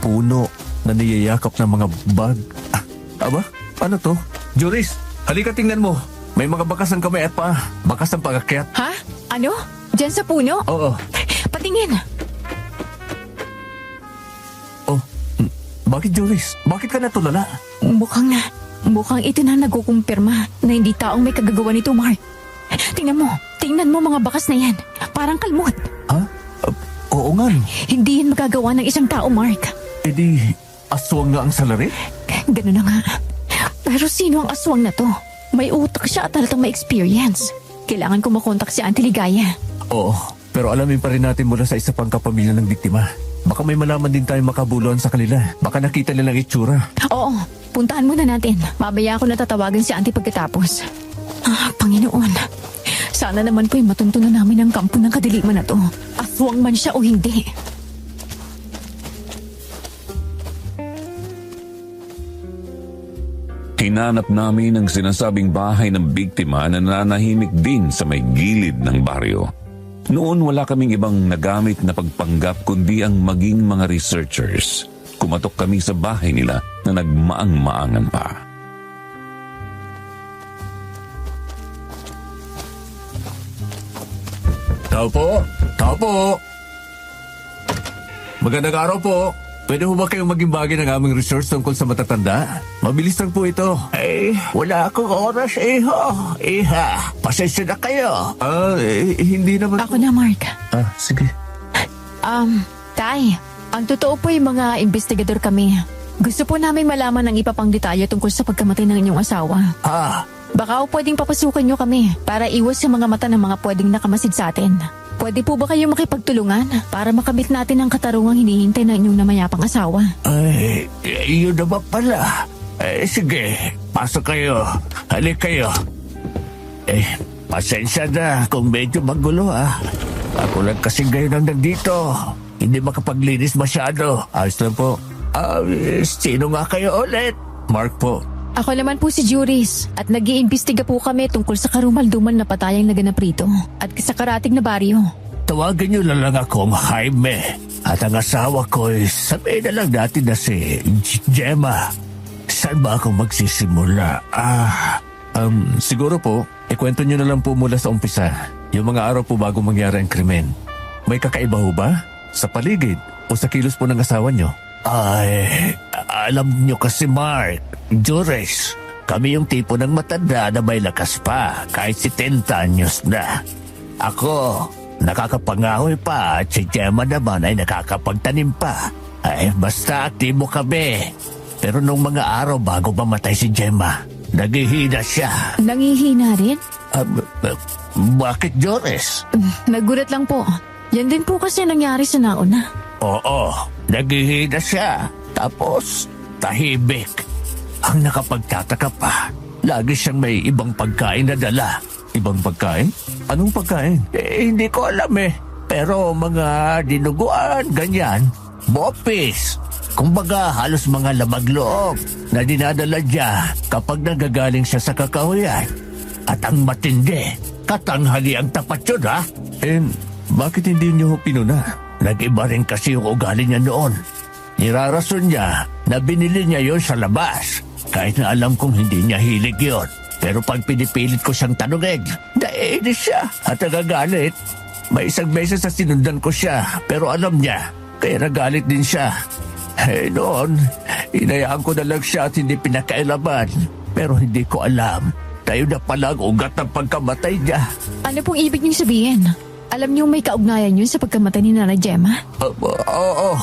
Puno na niyayakap ng mga bag. Aba, ano to? Juris, halika tingnan mo. May mga bakas ng kamay at paa. Bakas ng pagakyat. Ha? Ano? Diyan sa puno? Oo. Patingin. Oh, bakit Juris? Bakit ka natulala? Mukhang ito na nagkukumpirma na hindi taong may kagagawa nito, Mark. Tingnan mo mga bakas na yan. Parang kalmot. Ha? Oo nga. Hindi yan magagawa ng isang tao, Mark. E di, aswang nga ang salari? Ganun na nga. Pero sino ang aswang na to? May utak siya at halatang may experience. Kailangan ko makontak si Auntie Ligaya. Oo, pero alamin pa rin natin mula sa isa pang kapamilya ng biktima. Baka may malaman din tayong makabuluhan sa kanila. Baka nakita nilang itsura. Oo, puntahan muna natin. Mamaya ako natatawagan si Auntie pagkatapos. Panginoon. Sana naman po'y matuntunan namin ang kampo ng kadiliman na to. Aswang man siya o hindi. Hinanap namin ang sinasabing bahay ng biktima na nananahimik din sa may gilid ng baryo. Noon wala kaming ibang nagamit na pagpanggap kundi ang maging mga researchers. Kumatok kami sa bahay nila na nagmaang-maangan pa. Tao po! Tao po! Magandang araw po. Pwede ho ba kayong maging bagay ng aming research tungkol sa matatanda? Mabilis lang po ito. Wala akong oras, iho. Iha, pasensya na kayo. Hindi naman. Ako na, Mark. Sige. Tay, ang totoo po'y mga investigador kami. Gusto po namin malaman ang iba pang detalye tungkol sa pagkamatay ng inyong asawa. Baka pwedeng papasukan nyo kami para iwas sa mga mata ng mga pwedeng nakamasid sa atin. Pwede po ba kayong makipagtulungan para makamit natin ang katarungang hinihintay ng inyong namayapang asawa? Yun naman pala. Sige, pasok kayo. Halik kayo. Pasensya na kung medyo magulo Ako lang kasi ngayon ang nandito. Hindi makapaglinis masyado. Ayos lang po. Sino nga kayo ulit? Mark po. Ako naman po si Juris at nag-iimbestiga po kami tungkol sa karumalduman na patayang naganap rito at sa karatig na baryo. Tawagin niyo na lang akong Jaime. At ang asawa ko sabihin na lang natin na si Gemma. Saan ba ako magsisimula? Siguro po, Ikwento nyo na lang po mula sa umpisa, yung mga araw po bago mangyari ang krimen. May kakaiba ho ba? Sa paligid o sa kilos po ng asawa nyo? Ay, alam nyo kasi Mark, Juris, kami yung tipo ng matanda na may lakas pa kahit 70 anyos na. Ako, nakakapangahoy pa at si Gemma naman ay nakakapagtanim pa. Ay, basta aktibo kami. Pero nung mga araw bago mamatay si Gemma, naghihina siya. Nangihina rin? Bakit, Juris? Nagulat lang po. Yan din po kasi nangyari sa nauna. Oo, naghihina siya. Tapos, tahimik. Ang nakapagtataka pa, lagi siyang may ibang pagkain na dala. Ibang pagkain? Anong pagkain? Hindi ko alam Pero mga dinuguan, ganyan. Bopis. Kumbaga halos mga lamag-loob na dinadala niya kapag nagagaling siya sa kakahuyan. At ang matindi, katanghali ang tapat yun, ha? Bakit hindi nyo ho pinuna? Nag-iba rin kasi yung ugali niya noon. Nirarason niya na binili niya yon sa labas. Kahit na alam kong hindi niya hilig yon. Pero pag pinipilit ko siyang tanungin, naiinis siya at nagagalit. May isang beses na sinundan ko siya, pero alam niya, kaya nagalit din siya. Noon, inayaan ko na lang siya at hindi pinakailaman. Pero hindi ko alam, tayo na palang ugat ng pagkamatay niya. Ano pong ibig niyong sabihin? Alam niyo may kaugnayan yun sa pagkamatay ni Nanay Gemma? Oo,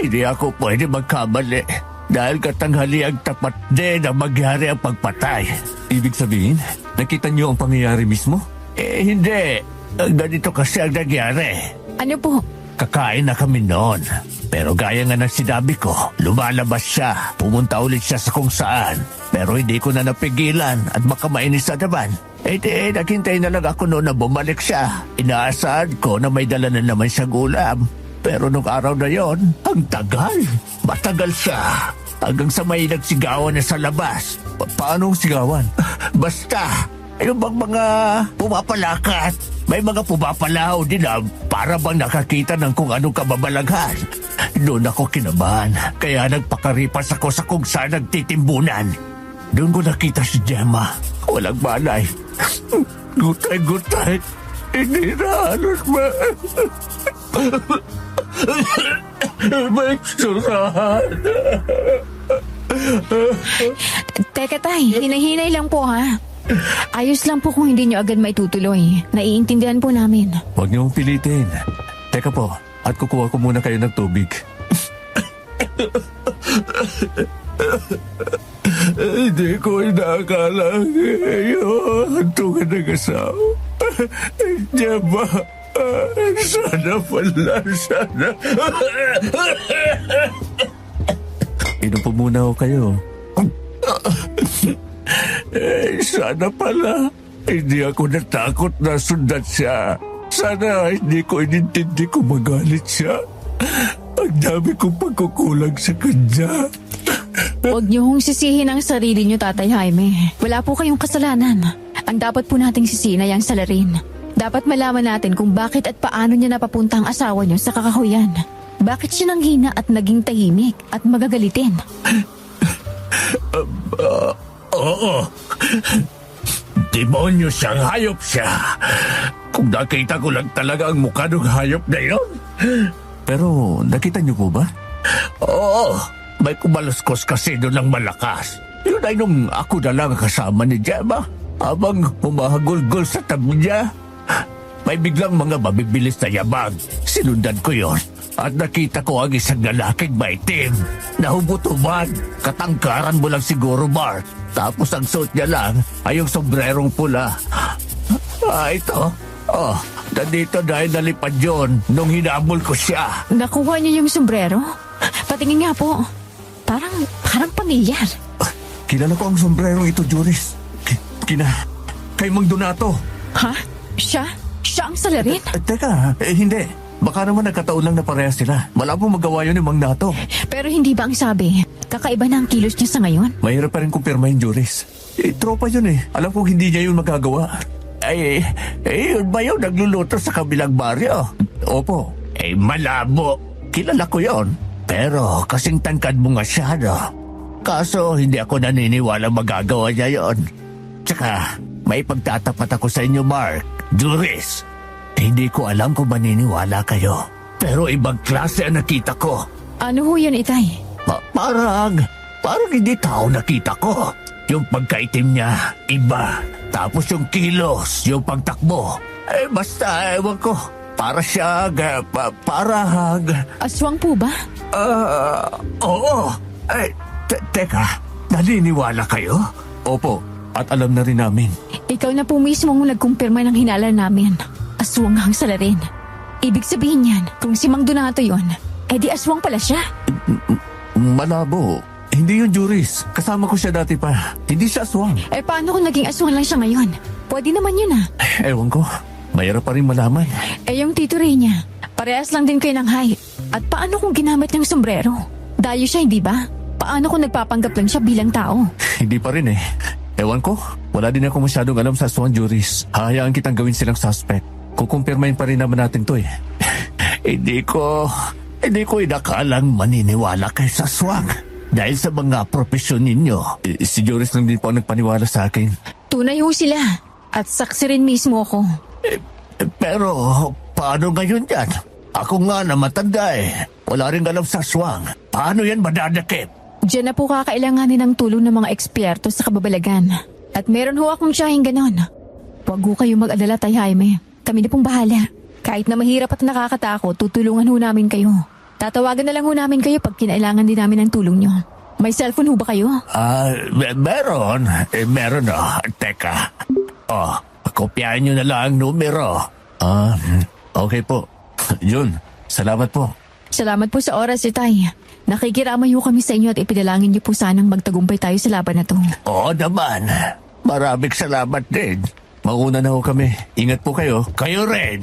hindi ako pwede magkamali. Dahil katanghali ang tapat din na magyari ang pagpatay. Ibig sabihin, nakita nyo ang pangyayari mismo? Hindi. Ganito kasi ang nangyari. Ano po? Kakain na kami noon. Pero gaya nga ng sinabi ko, lumalabas siya. Pumunta ulit siya sa kung saan. Pero hindi ko na napigilan at baka mainis na naman. Naghintay na lang ako noon na bumalik siya. Inaasahan ko na may dala na naman siyang ulam. Pero nung araw na yon, ang tagal. Matagal siya. Hanggang sa may nagsigawan na sa labas. Paano sigawan? Basta, yung bang mga pumapalakat. May mga pumapalaw din na para bang nakakita ng kung anong kababalaghan. Doon ako kinabahan. Kaya nagpakaripas ako sa kung saan nagtitimbunan. Doon ko nakita si Gemma. Walang malay. Gutay-gutay. Hindi na halos may surahan. Teka tay, hinay-hinay lang po ha. Ayos lang po kung hindi nyo agad maitutuloy. Naiintindihan po namin. Huwag niyong pilitin. Teka po, at kukuha ko muna kayo ng tubig. Hindi ko inakala ngayon hantungan ng asawa. Gemma, sana pala, sana. Inom po muna ho kayo. Sana pala, hindi ako natakot na sundan siya. Sana hindi ko inintindi kung magalit siya. Ang dami kong pagkukulang sa kanya. Huwag niyo hong sisihin ang sarili niyo, Tatay Jaime. Wala po kayong kasalanan. Ang dapat po nating sisihin ay ang salarin. Dapat malaman natin kung bakit at paano niya napapunta ang asawa niyo sa kakahuyan. Bakit siya nanghina at naging tahimik at magagalitin? Oo. Demonyo siyang hayop siya. Kung nakita ko lang talaga ang mukha ng hayop na yun. Pero nakita niyo po ba? Oo. May kumaluskos kasi doon ng malakas. Yun ay nung ako na lang kasama ni Gemma. Habang humahagulgol sa tabi niya. May biglang mga mabibilis na yabang. Sinundan ko yon. At nakita ko ang isang lalaking maitim. Nahubutuman. Katangkaran mo lang siguro, Mark. Tapos ang suot niya lang ay yung sombrerong pula. Ito. Nandito dahil nalipad yun nung hinabol ko siya. Nakuha niyo yung sombrero? Patingin nga po. Parang pamilyar. Kilala ko ang sombrerong ito, Joris. Kay Mang Donato. Ha? Siya? Siya ang salarin? Teka, hindi. Baka naman nagkataon lang na parehas sila. Wala pong magawa yun ni Mang Donato. Pero hindi ba ang sabi, kakaiba na ang kilos niya sa ngayon? Mahirap pa rin kumpirmahin, Joris. Tropa yun eh. Alam kong hindi niya yun magagawa. Yun ba yun nagluluto sa kabilang baryo? Opo. Malabo. Kilala ko yon. Pero kasing tangkad mo nga siya, no? Kaso hindi ako naniniwala magagawa niya yon. Tsaka, may pagtatapat ako sa inyo, Mark. Juris, hindi ko alam kung maniniwala kayo. Pero ibang klase ang nakita ko. Ano ho yun, Itay? Parang hindi tao nakita ko. Yung pagkaitim niya, iba. Tapos yung kilos, yung pagtakbo. Basta, ewan ko. Para siyag, Aswang po ba? oo. Teka, naniniwala kayo? Opo, at alam na rin namin. Ikaw na po mismo ang nagkumpirma ng hinala namin. Aswang ang salarin. Ibig sabihin yan, kung si Mang Donato yon, di aswang pala siya. Malabo. Hindi yun, Juris. Kasama ko siya dati pa. Hindi siya aswang. Paano kung naging aswang lang siya ngayon? Pwede naman yun Ewan ko. Mahirap pa rin malaman. Yung tito Ray niya, parehas lang din kayo ng height. At paano kung ginamit ng sombrero? Dayo siya, hindi ba? Paano kung nagpapanggap lang siya bilang tao? Hindi pa rin Ewan ko. Wala din ako masyadong alam sa aswang, Juris. Hahayaan kitang gawin silang suspect. Kukumpirmahin pa rin naman natin to Hindi ko inakalang maniniwala kay sa aswang. Dahil sa mga propesyon ninyo. Si Juris lang din po ang nagpaniwala sa akin. Tunay ho sila. At saksi rin mismo ako. Pero paano ngayon yan? Ako nga na matanda Wala rin alam sa aswang. Paano yan madadakip? Diyan na po kakailanganin ng tulong ng mga eksperto sa kababalagan. At meron ho akong tiyahing ganon. Huwag ho kayo mag-alala, Tay Jaime. Kami na pong bahala. Kahit na mahirap at nakakatakot, tutulungan ho namin kayo. Tatawagan na lang ho namin kayo pag kinailangan din namin ng tulong nyo. May cellphone ho ba kayo? Meron. Meron Teka. Kopyahin nyo na lang ang numero. Okay po. Yun. Salamat po. Salamat po sa oras, Itay. Nakikiramay ho kami sa inyo at ipinalangin niyo po sanang magtagumpay tayo sa laban na to. Oo naman. Maraming salamat din. Mauna na ho kami. Ingat po kayo. Kayo rin.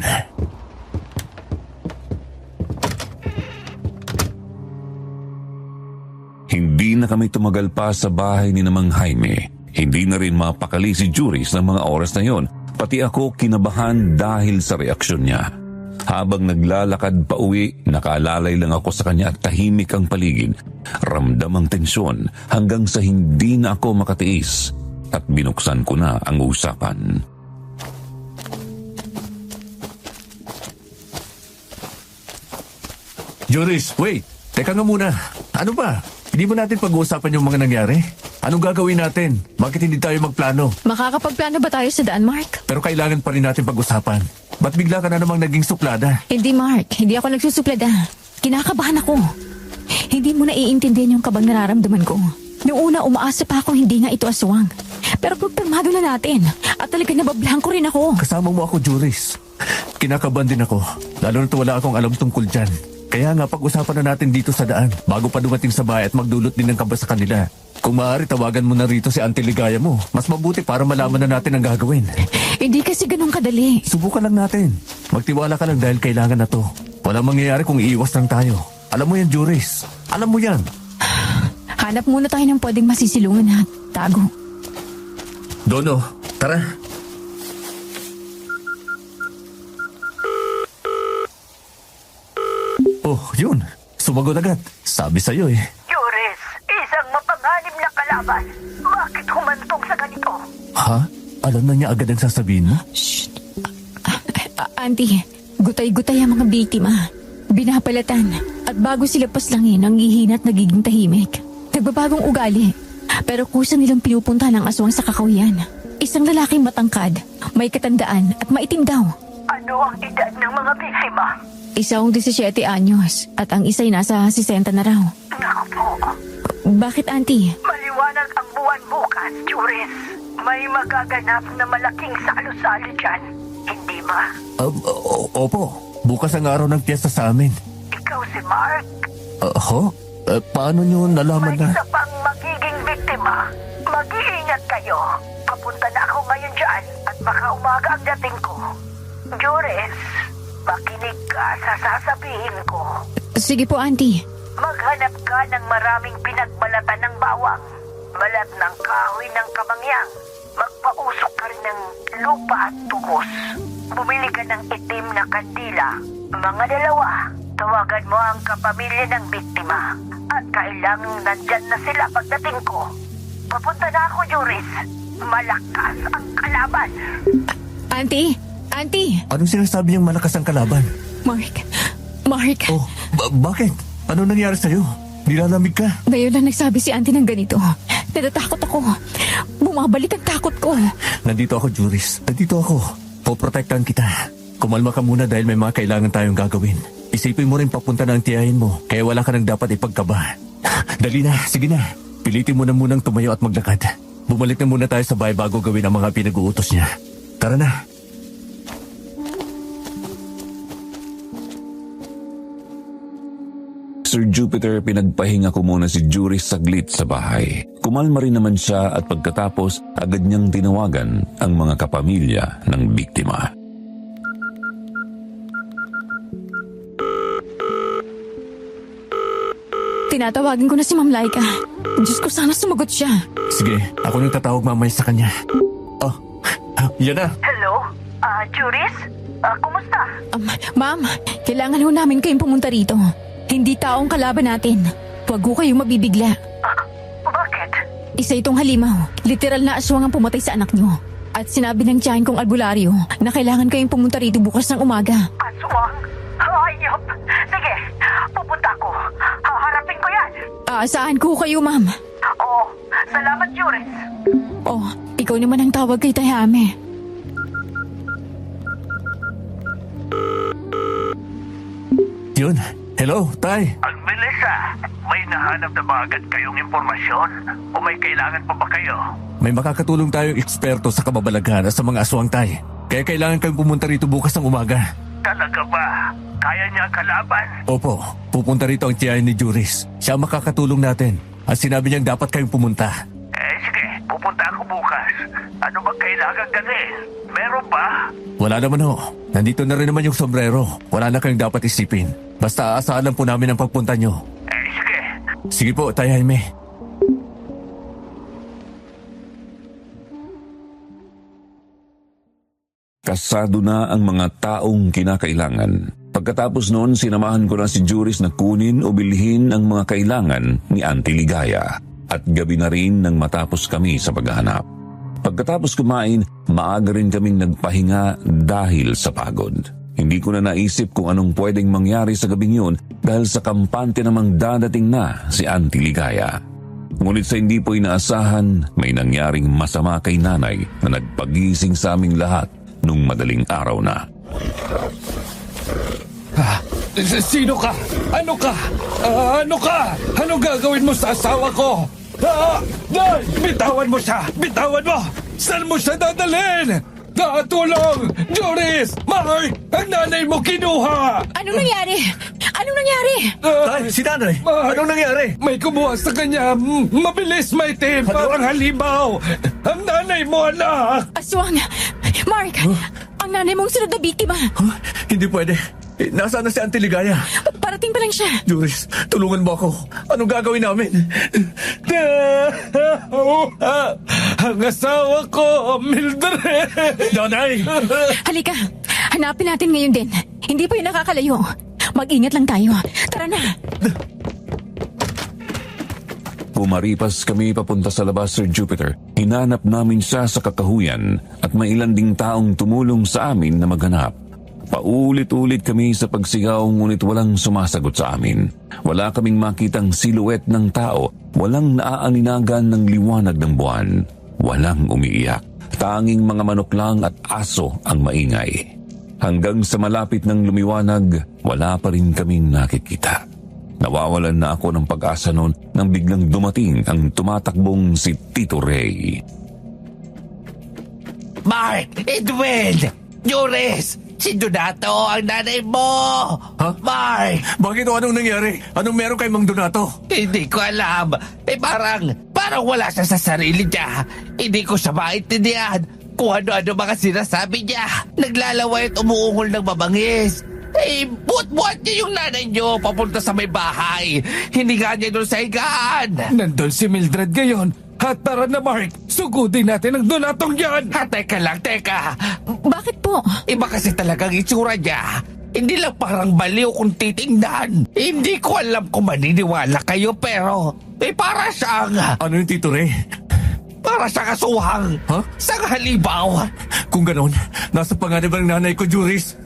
Hindi na kami tumagal pa sa bahay ni Mang Jaime. Hindi na rin mapakali si Juris ng mga oras na yon. Pati ako kinabahan dahil sa reaksyon niya. Habang naglalakad pa uwi, nakaalalay lang ako sa kanya at tahimik ang paligid. Ramdam ang tensyon hanggang sa hindi na ako makatiis at binuksan ko na ang usapan. Juris, wait. Teka nga muna. Ano ba? Hindi mo natin pag-uusapan yung mga nangyari? Anong gagawin natin? Bakit hindi tayo magplano? Makakapagplano ba tayo sa daan, Mark? Pero kailangan pa rin natin pag-usapan. Ba't bigla ka na namang naging suplada? Hindi, Mark. Hindi ako nagsusuplada. Kinakabahan ako. Hindi mo naiintindihan yung kabang nararamdaman ko. Noong una, umaasa pa ako hindi nga ito aswang. Pero pagpirmado na natin. At talaga nabablangko rin ako. Kasama mo ako, Juris. Kinakabahan din ako. Lalo na't wala akong alam tungkol dyan. Kaya nga pag-usapan na natin dito sa daan bago pa dumating sa bahay at magdulot din ng kaba sa kanila. Kung maaari, tawagan mo na rito si Auntie Ligaya mo. Mas mabuti para malaman na natin ang gagawin. Hindi kasi ganun kadali. Subukan lang natin. Magtiwala ka lang dahil kailangan na to. Walang mangyayari kung iiwas lang tayo. Alam mo yan, Juris. Alam mo yan. Hanap muna tayo ng pwedeng masisilungan at tago. Dono, tara. Oh, yun. Sumagot agad. Sabi sa'yo Juris, isang mapanganib na kalaban. Bakit humantong sa ganito? Ha? Alam na niya agad ang sasabihin mo? Shh. Auntie, gutay-gutay ang mga biktima. Binapalatan. At bago sila paslangin, ang hihina at nagiging tahimik. Nagbabagong ugali. Pero kusa nilang pinupunta ng aswang sa kakawian. Isang lalaking matangkad, may katandaan at maitim daw. Ano ang edad ng mga biktima? Isang 17 anyos at ang isa'y nasa 60 na raw. Naku po, Bakit, Auntie? maliwanag ang buwan bukas, Juris. May magaganap na malaking salo-salo dyan. Hindi ba? Opo. Bukas ang araw ng piyesta sa amin. Ikaw si Mark. Paano niyo nalaman May na? isa pang magiging biktima. Mag-iingat kayo. Papunta na ako ngayon dyan at baka umaga ang dating ko. Juris, makinig ka sa sasabihin ko. Sige po, Auntie. Maghanap ka ng maraming pinagbalatan ng bawang. Balat ng kahoy ng kamangyang. Magpausok ka rin ng lupa at tugos. Bumili ka ng itim na kandila. Mga dalawa, tawagan mo ang kapamilya ng biktima. At kailangang nandyan na sila pagdating ko. Papunta na ako, Juris. malakas ang kalaban. Auntie! Auntie! Anong sinasabi niyang malakas ang kalaban? Mark! Oh, bakit? Ano nangyari sa'yo? Nilalamig ka? Ngayon lang nagsabi si auntie ng ganito. Natatakot ako. Bumabalik ang takot ko. Nandito ako, Juris. Nandito ako. Poprotektahan kita. Kumalma ka muna dahil may mga kailangan tayong gagawin. Isipin mo rin papunta na ang tiyahin mo, kaya wala ka nang dapat ipagkaba. Dali na, sige na. Pilitin mo na munang tumayo at maglakad. Bumalik na muna tayo sa bahay bago gawin ang mga pinag-uutos niya. Tara na. Sir Jupiter, pinagpahinga ko muna si Juris saglit sa bahay. Kumalma rin naman siya at pagkatapos agad niyang tinawagan ang mga kapamilya ng biktima. Tinatawagan ko na si Ma'am Laika. Diyos ko, sana sumagot siya. Sige, ako nang tatawag mamaya sa kanya. Oh, yan na. Hello? Juris? Kumusta? Ma'am, kailangan ho namin kayong pumunta rito. Hindi taong kalaban natin. Huwag ho kayong mabibigla. Bakit? Isa itong halimaw. Literal na aswang ang pumatay sa anak niyo. At sinabi ng tiyahin kong albularyo na kailangan kayong pumunta rito bukas ng umaga. Aswang? Hayop! Sige, pupunta ako. Haharapin ko yan. Saan ko kayo, ma'am? Oo, salamat, Juris. Oh, ikaw naman ang tawag kay Tayame. Yun. Hello, Tay. Ang bilis May nahanap na ba agad kayong impormasyon? O may kailangan pa ba kayo? May makakatulong tayong eksperto sa kababalaghan at sa mga aswang, Tay. Kaya kailangan kayong pumunta rito bukas ng umaga. Talaga ba? Kaya niya ang kalaban? Opo, pupunta rito ang tiyahin ni Juris. Siya ang makakatulong natin. At sinabi niyang dapat kayong pumunta. Sige, pupunta ako bukas. Ano ba kailangan gawin? Meron ba? Wala naman ho. Nandito na rin naman yung sombrero. Wala na kayong dapat isipin. Basta aasahan lang po namin ang pagpunta niyo. Sige. Sige po, Tay Jaime. Kasado na ang mga taong kinakailangan. Pagkatapos noon, sinamahan ko na si Juris na kunin o bilhin ang mga kailangan ni Auntie Ligaya. At gabi na rin nang matapos kami sa paghahanap. Pagkatapos kumain, maaga rin kaming nagpahinga dahil sa pagod. Hindi ko na naisip kung anong pwedeng mangyari sa gabing yun dahil sa kampante namang dadating na si Auntie Ligaya. Ngunit sa hindi po inaasahan, may nangyaring masama kay nanay na nagpagising sa aming lahat nung madaling araw na. Sino ka? Ano ka? Ano ka? Anong gagawin mo sa asawa ko? Nay! Bitawan mo siya! Bitawan mo! Saan mo siya dadalhin? Tulong! Juris! Mark! Ang nanay mo kinuha! Anong nangyari? Anong nangyari? Tay, si nanay! Anong nangyari? May kumuha sa kanya. Mabilis, may tip. Parang halimaw. Ang nanay mo, anak! Aswang! Mark! Ang nanay mong sunod na biktima. Huh? Hindi pwede. Nasaan na si Auntie Ligaya? Parating pa lang siya. Juris, tulungan mo ako. Anong gagawin namin? Ang asawa ko, Mildred! Nanay! Halika, hanapin natin ngayon din. Hindi pa yun nakakalayo. Mag-ingat lang tayo. Tara na. Pumaripas kami papunta sa labas, Sir Jupiter. Hinanap namin siya sa kakahuyan at may ilan ding taong tumulong sa amin na maghanap. Paulit-ulit kami sa pagsigaw ngunit walang sumasagot sa amin. Wala kaming makitang siluet ng tao, walang naaaninagan ng liwanag ng buwan, walang umiiyak. Tanging mga manok lang at aso ang maingay. Hanggang sa malapit ng lumiwanag, wala pa rin kaming nakikita. Nawawalan na ako ng pag-asa noon nang biglang dumating ang tumatakbong si Tito Ray. Mark! Edwin! Juris! Si Donato ang nanay mo! Ha? Mark! Bakit o anong nangyari? Anong meron kay Mang Donato? Hindi ko alam. Parang wala siya sa sarili niya. Hindi ko siya maintindihan kung ano-ano mga sinasabi niya. Naglalaway at umuungol ng mabangis. Buat-buat niya yung nanay niyo papunta sa may bahay. Hindi nga niya doon sa higaan. Nandun si Mildred ngayon. At tara na, Mark. Sugudin natin ang Donatong yan. Teka lang, teka. Bakit po? Iba kasi talagang itsura niya. Hindi lang parang baliw kung titingnan. Hindi ko alam kung maniniwala kayo pero para siyang... Ano yung Tito Ray? Para sa kasuhang. Ha? Sa halibaw. Kung ganon, nasa panganib ang nanay ko, Juris.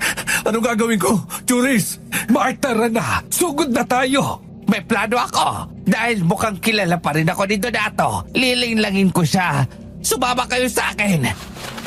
Anong gagawin ko, Juris? Mark, tara na! Sugod na tayo! May plano ako. Dahil mukhang kilala pa rin ako ni Donato. Lilinlangin ko siya. Sumama kayo sa akin.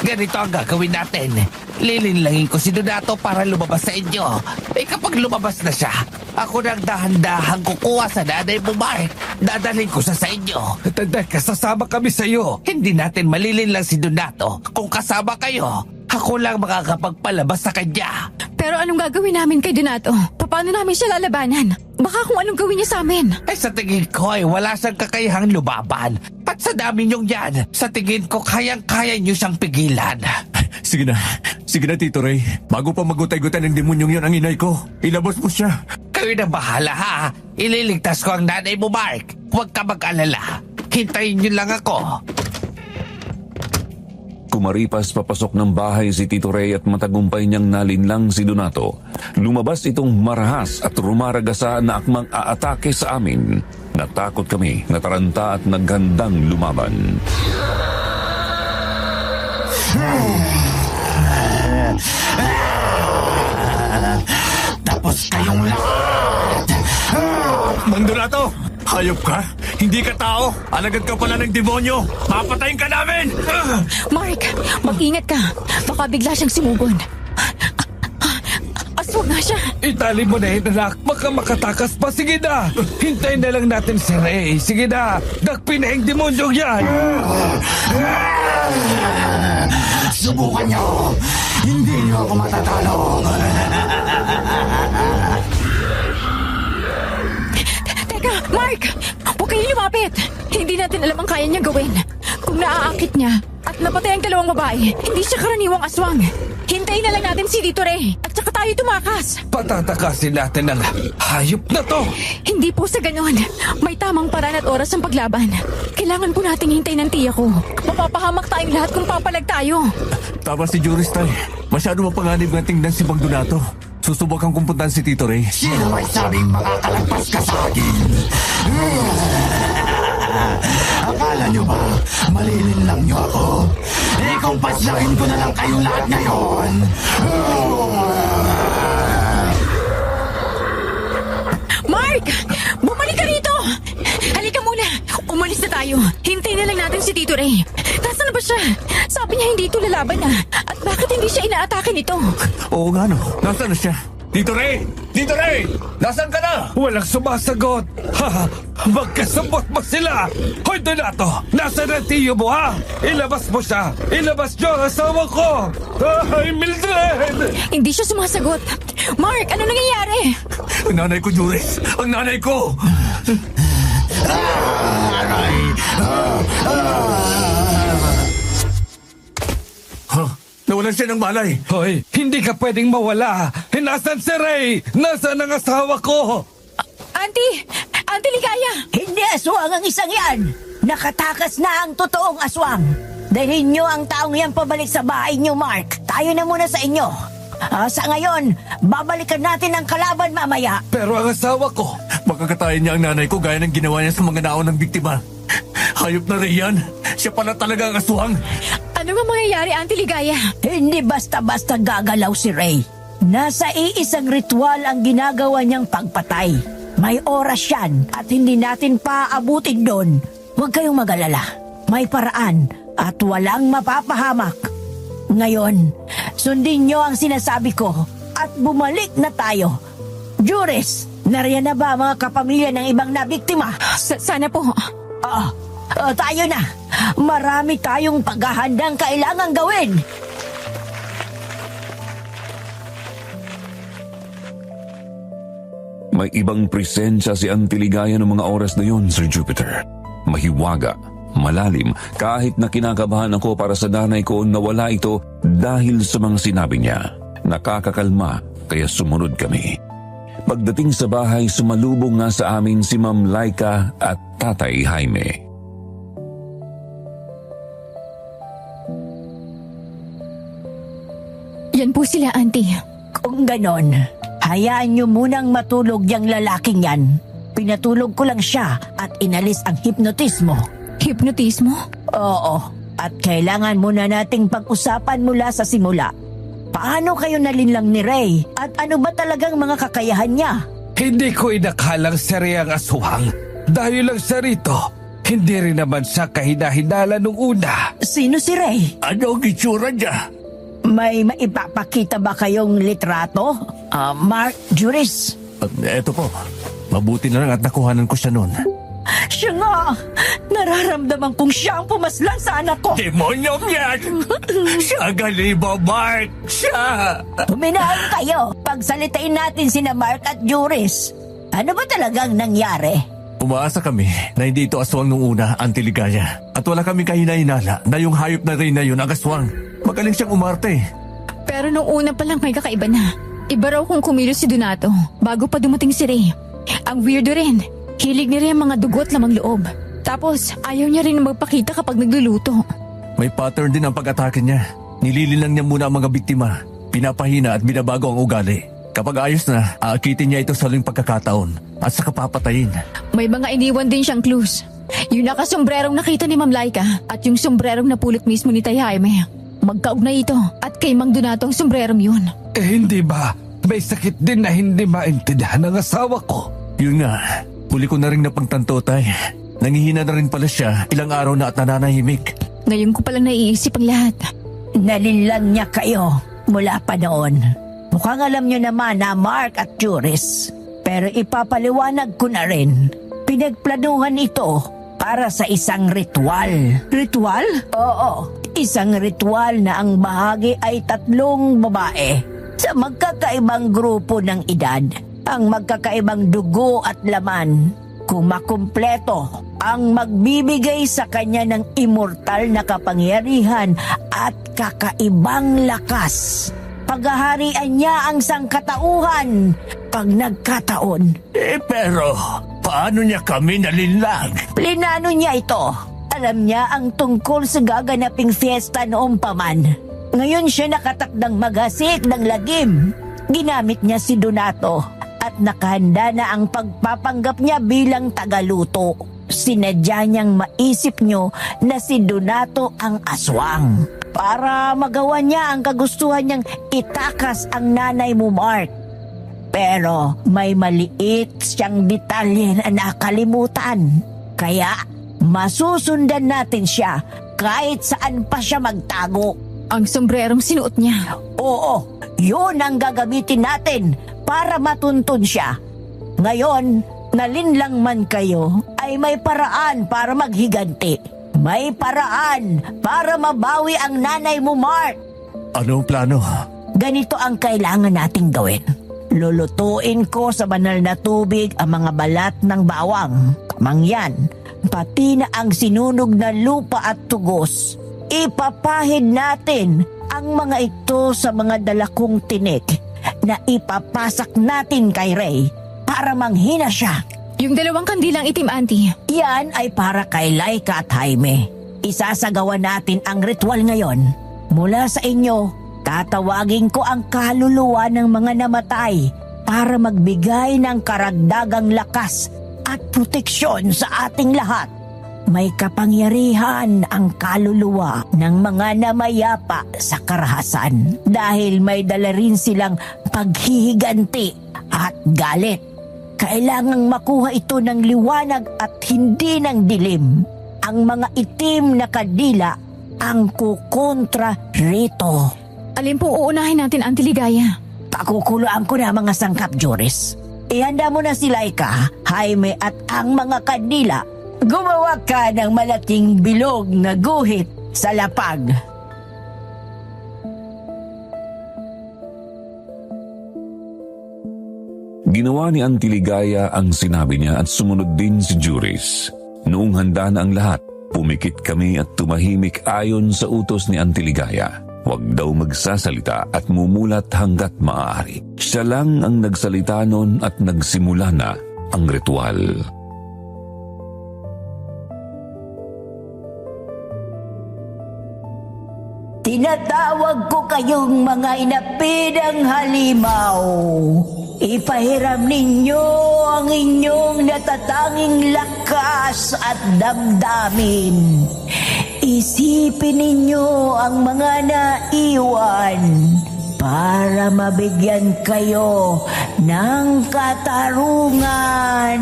Ganito ang gagawin natin. Lilinlangin ko si Donato para lumabas sa inyo. Kapag lumabas na siya, ako nang dahan-dahan kukuha sa nanay mo, Mark. Dadalhin ko siya sa inyo. Teka, sasama kami sa'yo. Hindi natin malilinlang si Donato kung kasama kayo. Ako lang makakapagpalabas sa kanya. Pero anong gagawin namin kay Donato? Paano namin siya lalabanan? Baka kung anong gawin niya sa amin. Sa tingin ko ay wala siyang kakayahang lumaban. At sa dami niyong yan, sa tingin ko kayang-kaya niyo siyang pigilan. Sige na, Tito Ray. Bago pa magutay-gutay ng demonyong yun ang inay ko, ilabas mo siya. Kayo na bahala ha. Ililigtas ko ang nanay mo, Mark. Huwag ka mag-alala. Hintayin niyo lang ako. Kumaripas papasok ng bahay si Tito Ray at matagumpay niyang nalinlang si Donato. Lumabas itong marahas at rumaragasa na akmang aatake sa amin. Natakot kami, nataranta at naghandang lumaban. Tapos kayong lahat! Mang Donato, hayop ka? Hindi ka tao? Alagad ka pala ng demonyo? Papatayin ka namin! Mark, mag-ingat ka. Baka bigla siyang sumugod. Aswang na siya. Itali mo na yun, anak. Baka makatakas pa. Sige na. Hintayin na lang natin si Ray. Sige na. Dakpin na yung demonyo yan. Subukan niyo! Hindi niyo ako matatalo! Teka, Mark! Huwag kayong lumapit! Hindi natin alam ang kaya niyang gawin. Kung naaakit niya at napatay ang dalawang babae, hindi siya karaniwang aswang. Hintayin na lang natin si Tito Ray at saka tayo tumakas. Patatakasin natin ang hayop na to. Hindi po sa ganon. May tamang paraan at oras ang paglaban. Kailangan po nating hintayin ng tiya ko. Mapapahamak tayong lahat kung papalag tayo. Tama si Juris, tay. Masyado mapanganib nga tingnan si Mang Donato. Susubukan kong puntahan si Tito Ray. Sino may sabing makakalagpas ka sa akin? Akala nyo ba malilin lang nyo ako? Kung paslain ko na lang kayong lahat ngayon. Mark! Bumalik ka rito! Halika muna! Umalis na tayo. Hintayin na lang natin si Tito Ray. Nasaan na ba siya? Sabi niya hindi ito lalaban na. At bakit hindi siya inaatake nito? Oo nga no, nasaan na siya? Tito Ray! Tito Ray! Nasaan ka na? Walang sumasagot. Ha? Magkasabot ba sila? Hoy, Donato! Nasaan ang tiyo mo, ha? Ilabas mo siya! Ilabas niyo ang asawa ko! Ay, Mildred! Hindi siya sumasagot. Mark, ano nangyayari? Ang nanay ko, Juris! Ang nanay ko! Nawalan siya ng malay. Hoy, hindi ka pwedeng mawala. Nasaan si Ray? Nasaan ang asawa ko? Auntie! Auntie Ligaya! Hindi aswang ang isang yan. Nakatakas na ang totoong aswang. Dalhin nyo ang taong yan pabalik sa bahay nyo, Mark. Tayo na muna sa inyo. Sa ngayon, babalikan natin ang kalaban mamaya. Pero ang asawa ko, Makakatayin niya ang nanay ko gaya ng ginawa niya sa mga naon ng biktima. Hayop na Rayan. Siya pala talaga ang aswang. Ano nga mangyayari, Auntie Ligaya? Hindi basta-basta gagalaw si Ray. Nasa iisang ritual ang ginagawa niyang pagpatay. May oras yan at hindi natin paaabutin doon. Huwag kayong mag-alala. May paraan at walang mapapahamak. Ngayon, sundin niyo ang sinasabi ko at bumalik na tayo. Juris, nariyan na ba mga kapamilya ng ibang nabiktima? Sana po. Tayo na. Marami tayong paghahandang kailangang gawin. May ibang presensya si Antiligaya ng mga oras na yon, Sir Jupiter. Mahiwaga, malalim, kahit na kinakabahan ako para sa nanay ko, nawala ito dahil sa mga sinabi niya. Nakakakalma, kaya sumunod kami. Pagdating sa bahay, sumalubong nga sa amin si Ma'am Laika at Tatay Jaime. Yan po sila, Auntie. Kung ganon, hayaan niyo munang matulog yung lalaking yan. Pinatulog ko lang siya at inalis ang hipnotismo. Hipnotismo? Oo, at kailangan muna nating pag-usapan mula sa simula. Paano kayo nalinlang ni Ray? At ano ba talagang mga kakayahan niya? Hindi ko inakalang si Ray ang aswang. Dahil lang sa rito, hindi rin naman siya kahina-hinala nung una. Sino si Ray? Ano ang itsura niya? May maipapakita ba kayong litrato? Mark, Juris? Eto po, mabuti na lang at nakuhanan ko siya noon. Siya nga! Nararamdaman kong siya ang pumaslan sa anak ko! Demonyong yan! Siya galibo, Mark! Siya! Huminahon kayo! Pagsalitain natin sina Mark at Juris. Ano ba talagang nangyari? Umaasa kami na hindi ito aswang nung una, Auntie Ligaya. At wala kami kahina-hinala na yung hayop na rin na yun ang aswang. Magaling siyang umarte. Pero nung una pa lang may kakaiba na. Iba raw kung kumilos si Donato bago pa dumating si Ray. Ang weirdo rin. Hilig niya rin ang mga dugo at lamang loob. Tapos ayaw niya rin magpakita kapag nagluluto. May pattern din ang pag-atake niya. Nilililang niya muna ang mga biktima. Pinapahina at binabago ang ugali. Kapag ayos na, aakitin niya ito sa huling pagkakataon at saka papatayin. May mga iniwan din siyang clues. Yung nakasombrerong nakita ni Ma'am Laika at yung sombrerong napulot mismo ni Tay Jaime. Magkaugnay ito at kay Mang Donato ang sombrerong yun. Hindi ba? May sakit din na hindi maintindihan ng asawa ko. Yun nga, huli ko na rin napagtanto, Tay. Nangihina na rin pala siya ilang araw na at nananahimik. Ngayon ko palang naiisip ang lahat. Nalinlang niya kayo mula pa noon. Mukhang alam niyo naman na Mark at Juris. Pero ipapaliwanag ko na rin. Pinagplanuhan ito para sa isang ritual. Ritual? Oo. Isang ritual na ang bahagi ay 3 babae sa magkakaibang grupo ng edad. Ang magkakaibang dugo at laman. Kung makumpleto, ang magbibigay sa kanya ng immortal na kapangyarihan at kakaibang lakas. Paghaharian niya ang sangkatauhan pag nagkataon. Pero paano niya kami nalinlang? Plinano niya ito. Alam niya ang tungkol sa gaganaping fiesta noong paman. Ngayon siya nakatakdang maghasik ng lagim. Ginamit niya si Donato at nakahanda na ang pagpapanggap niya bilang tagaluto. Sinadya niyang maisip niyo na si Donato ang aswang para magawa niya ang kagustuhan niyang itakas ang nanay mo, Mark. Pero may maliit siyang detalye na nakalimutan. Kaya masusundan natin siya kahit saan pa siya magtago. Ang sombrerong sinuot niya. Oo, yun ang gagamitin natin para matuntun siya. Ngayon, nalinlang man kayo, ay may paraan para maghiganti. May paraan para mabawi ang nanay mo, Mark. Ano ang plano? Ganito ang kailangan nating gawin. Lulutuin ko sa banal na tubig ang mga balat ng bawang, mangyan, pati na ang sinunog na lupa at tugos. Ipapahid natin ang mga ito sa mga dalakong tinik na ipapasak natin kay Ray para manghina siya. Yung 2 kandilang itim, Auntie. Yan ay para kay Laika at Jaime. Isasagawa natin ang ritual ngayon. Mula sa inyo, tatawagin ko ang kaluluwa ng mga namatay para magbigay ng karagdagang lakas at proteksyon sa ating lahat. May kapangyarihan ang kaluluwa ng mga namayapa sa karahasan dahil may dala rin silang paghihiganti at galit. Kailangang makuha ito ng liwanag at hindi ng dilim. Ang mga itim na kadila ang kukontra rito. Alin pong uunahin natin, Auntie Ligaya? Pakukuluan ko na mga sangkap, Joris. Ihanda mo na si Laika, Jaime at ang mga kadila. Gumawa ka ng malaking bilog na guhit sa lapag. Ginawa ni Auntie Ligaya ang sinabi niya at sumunod din si Juris. Noong handa na ang lahat, pumikit kami at tumahimik ayon sa utos ni Auntie Ligaya. Huwag daw magsasalita at mumulat hanggat maaari. Siya lang ang nagsalita noon at nagsimula na ang ritual. Tinatawag ko kayong mga inapidang halimaw. Ipahiram ninyo ang inyong natatanging lakas at damdamin. Isipin ninyo ang mga naiwan para mabigyan kayo ng katarungan.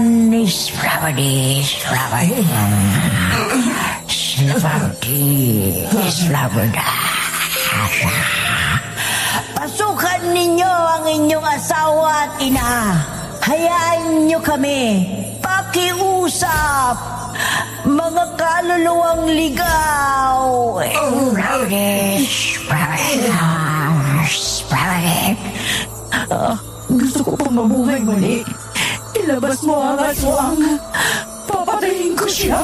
Pasukan ninyo ang inyong asawa at ina. Hayaan nyo kami pakiusap, mga kaluluwang ligaw. Gusto ko pang mabuhay muli. Ilabas mo ang aswang. Papatayin ko siya.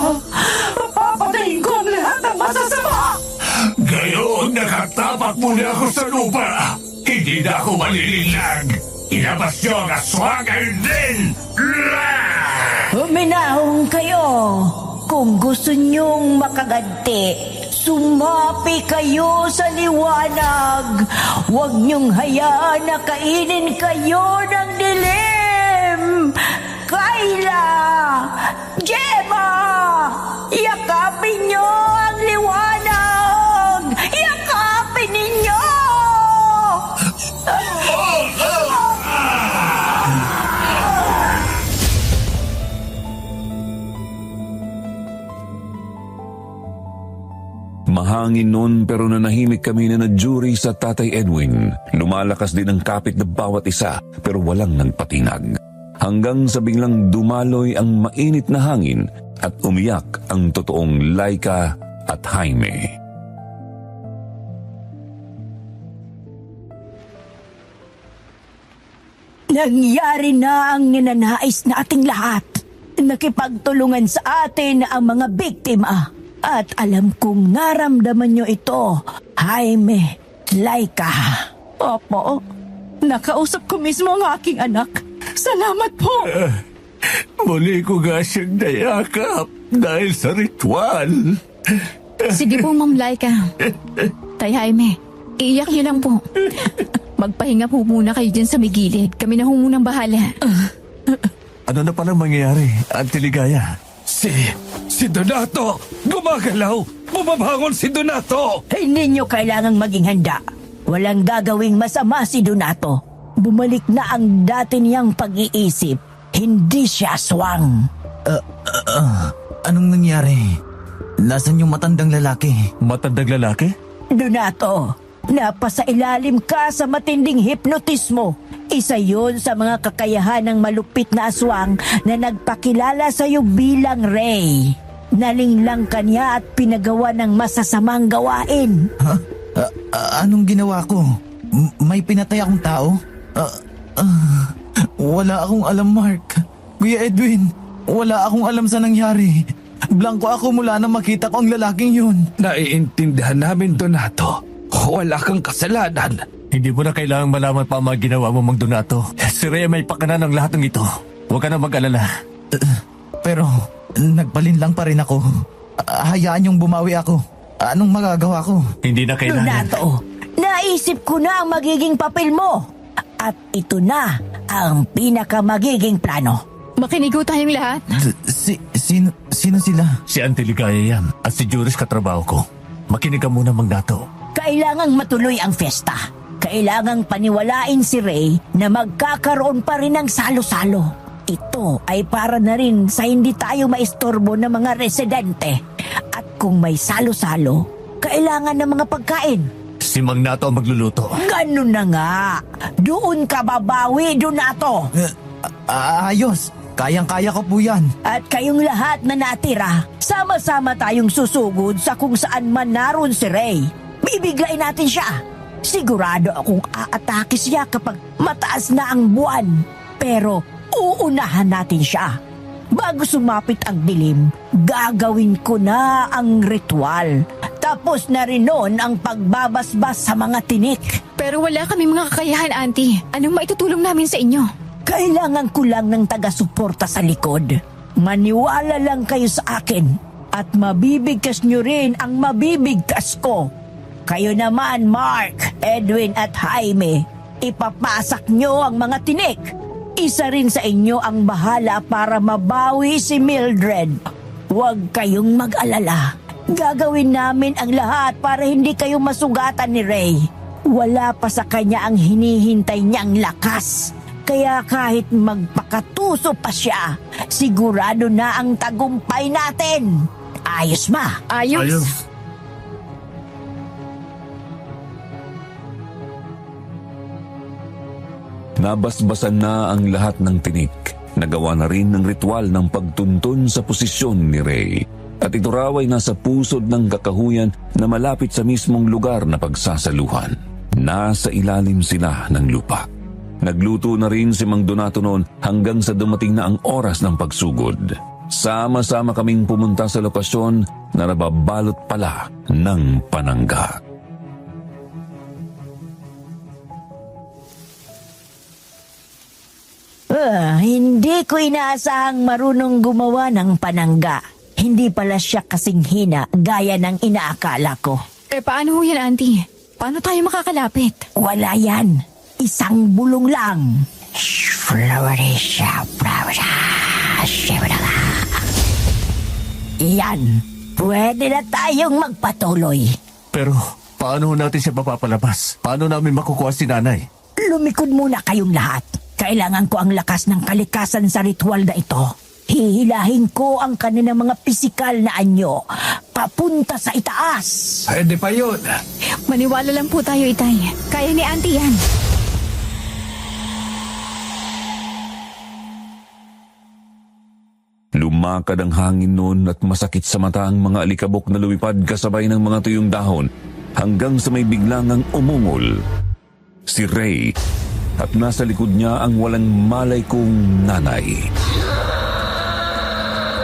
Papatayin ko ang lahat ng masasama. Gayon nakatapak muna ako sa lupa. Hindi na ako malilinlag. Ilabas niyo ang aswang din! Huminahon kayo. Kung gusto niyong makaganti, sumapi kayo sa liwanag. Huwag niyong hayaan na kainin kayo ng dilim. Kayla! Gemma! Yakapin niyo ang liwanag! Yakapin ninyo! Mahangin noon pero nanahimik kami na jury sa Tatay Edwin. Lumalakas din ang kapit na bawat isa pero walang nagpatinag. Hanggang sa biglang dumaloy ang mainit na hangin at umiyak ang totoong Laika at Jaime. Nangyari na ang ninanais nating lahat. Nakipagtulungan sa atin ang mga biktima. At alam kong naramdaman nyo ito, Jaime, Laika. Opo, nakausap ko mismo ang aking anak. Salamat po. Muli ko nga siyang nayakap dahil sa ritual. Sige po, Ma'am Laika. Tay Jaime, iiyak niyo lang po. Magpahinga po muna kayo dyan sa may gilid. Kami na ho munang bahala. Ano na palang mangyayari, Auntie Ligaya? Si Donato! Gumagalaw! Bumabangon si Donato! Hindi nyo kailangang maging handa. Walang gagawing masama si Donato. Bumalik na ang dati niyang pag-iisip. Hindi siya aswang. Anong nangyari? Nasaan yung matandang lalaki? Matandang lalaki? Donato, napasailalim ka sa matinding hipnotismo. Isa yun sa mga kakayahan ng malupit na aswang na nagpakilala sa iyo bilang Ray. Nalinglang ka niya at pinagawa ng masasamang gawain. Ha? Anong ginawa ko? May pinatay akong tao? Wala akong alam, Mark. Kuya Edwin, wala akong alam sa nangyari. Blanco ako mula na makita ko ang lalaking yun. Naiintindihan namin, Donato. Wala kang kasalanan. Hindi mo na kailangang malaman pa ang mga ginawa mo, Mang Donato. Si Rhea may pakana ng lahat ng ito. Huwag ka na mag-alala. Pero, nagbalin lang pa rin ako. Hayaan yung bumawi ako. Anong magagawa ko? Hindi na kailangan. Donato, naisip ko na ang magiging papel mo. At ito na ang pinakamagiging plano. Makinig ho tayong lahat. Sino sila? Si Auntie Ligaya yan at si Juris katrabaho ko. Makinig ka muna, Mang Dato. Kailangang matuloy ang fiesta. Kailangang paniwalain si Ray na magkakaroon pa rin ng salo-salo. Ito ay para na rin sa hindi tayo maistorbo ng mga residente. At kung may salo-salo, kailangan ng mga pagkain. Si Mang Nato ang magluluto. Ganun na nga. Doon ka babawi, Donato. Ayos. Kayang-kaya ko po yan. At kayong lahat na natira, sama-sama tayong susugod sa kung saan man naroon si Ray. Bibiglain natin siya. Sigurado akong aatake siya kapag mataas na ang buwan. Pero uunahan natin siya. Bago sumapit ang dilim, gagawin ko na ang ritual. Tapos na rin noon ang pagbabasbas sa mga tinik. Pero wala kami mga kakayahan, Auntie. Anong maitutulong namin sa inyo? Kailangan ko lang ng taga-suporta sa likod. Maniwala lang kayo sa akin at mabibigkas nyo rin ang mabibigkas ko. Kayo naman, Mark, Edwin at Jaime, ipapasak nyo ang mga tinik. Isa rin sa inyo ang bahala para mabawi si Mildred. Huwag kayong mag-alala. Gagawin namin ang lahat para hindi kayo masugatan ni Ray. Wala pa sa kanya ang hinihintay niyang lakas. Kaya kahit magpakatuso pa siya, sigurado na ang tagumpay natin. Ayos ba? Ayos. Nabasbasan na ang lahat ng tinik. Nagawa na rin ng ritual ng pagtuntun sa posisyon ni Ray. At ito raw ay nasa pusod ng kakahuyan na malapit sa mismong lugar na pagsasaluhan. Nasa ilalim sila ng lupa. Nagluto na rin si Mang Donato noon hanggang sa dumating na ang oras ng pagsugod. Sama-sama kaming pumunta sa lokasyon na nababalot pala ng panangga. Hindi ko inaasahang marunong gumawa ng panangga. Hindi pala siya kasing hina gaya ng inaakala ko. Paano ho yan, Auntie? Paano tayo makakalapit? Wala yan. Isang bulong lang. Yan. Pwede na tayong magpatuloy. Pero paano natin siya mapapalabas? Paano namin makukuha si nanay? Lumikod muna kayong lahat. Kailangan ko ang lakas ng kalikasan sa ritual na ito. Hihilahin ko ang kanilang mga pisikal na anyo papunta sa itaas. Pwede pa yun. Maniwala lang po tayo, Itay. Kaya ni Auntie yan. Lumakad ang hangin noon at masakit sa mata ang mga alikabok na lumipad kasabay ng mga tuyong dahon hanggang sa may biglangang umungol. Si Ray at nasa likod niya ang walang malay kong nanay.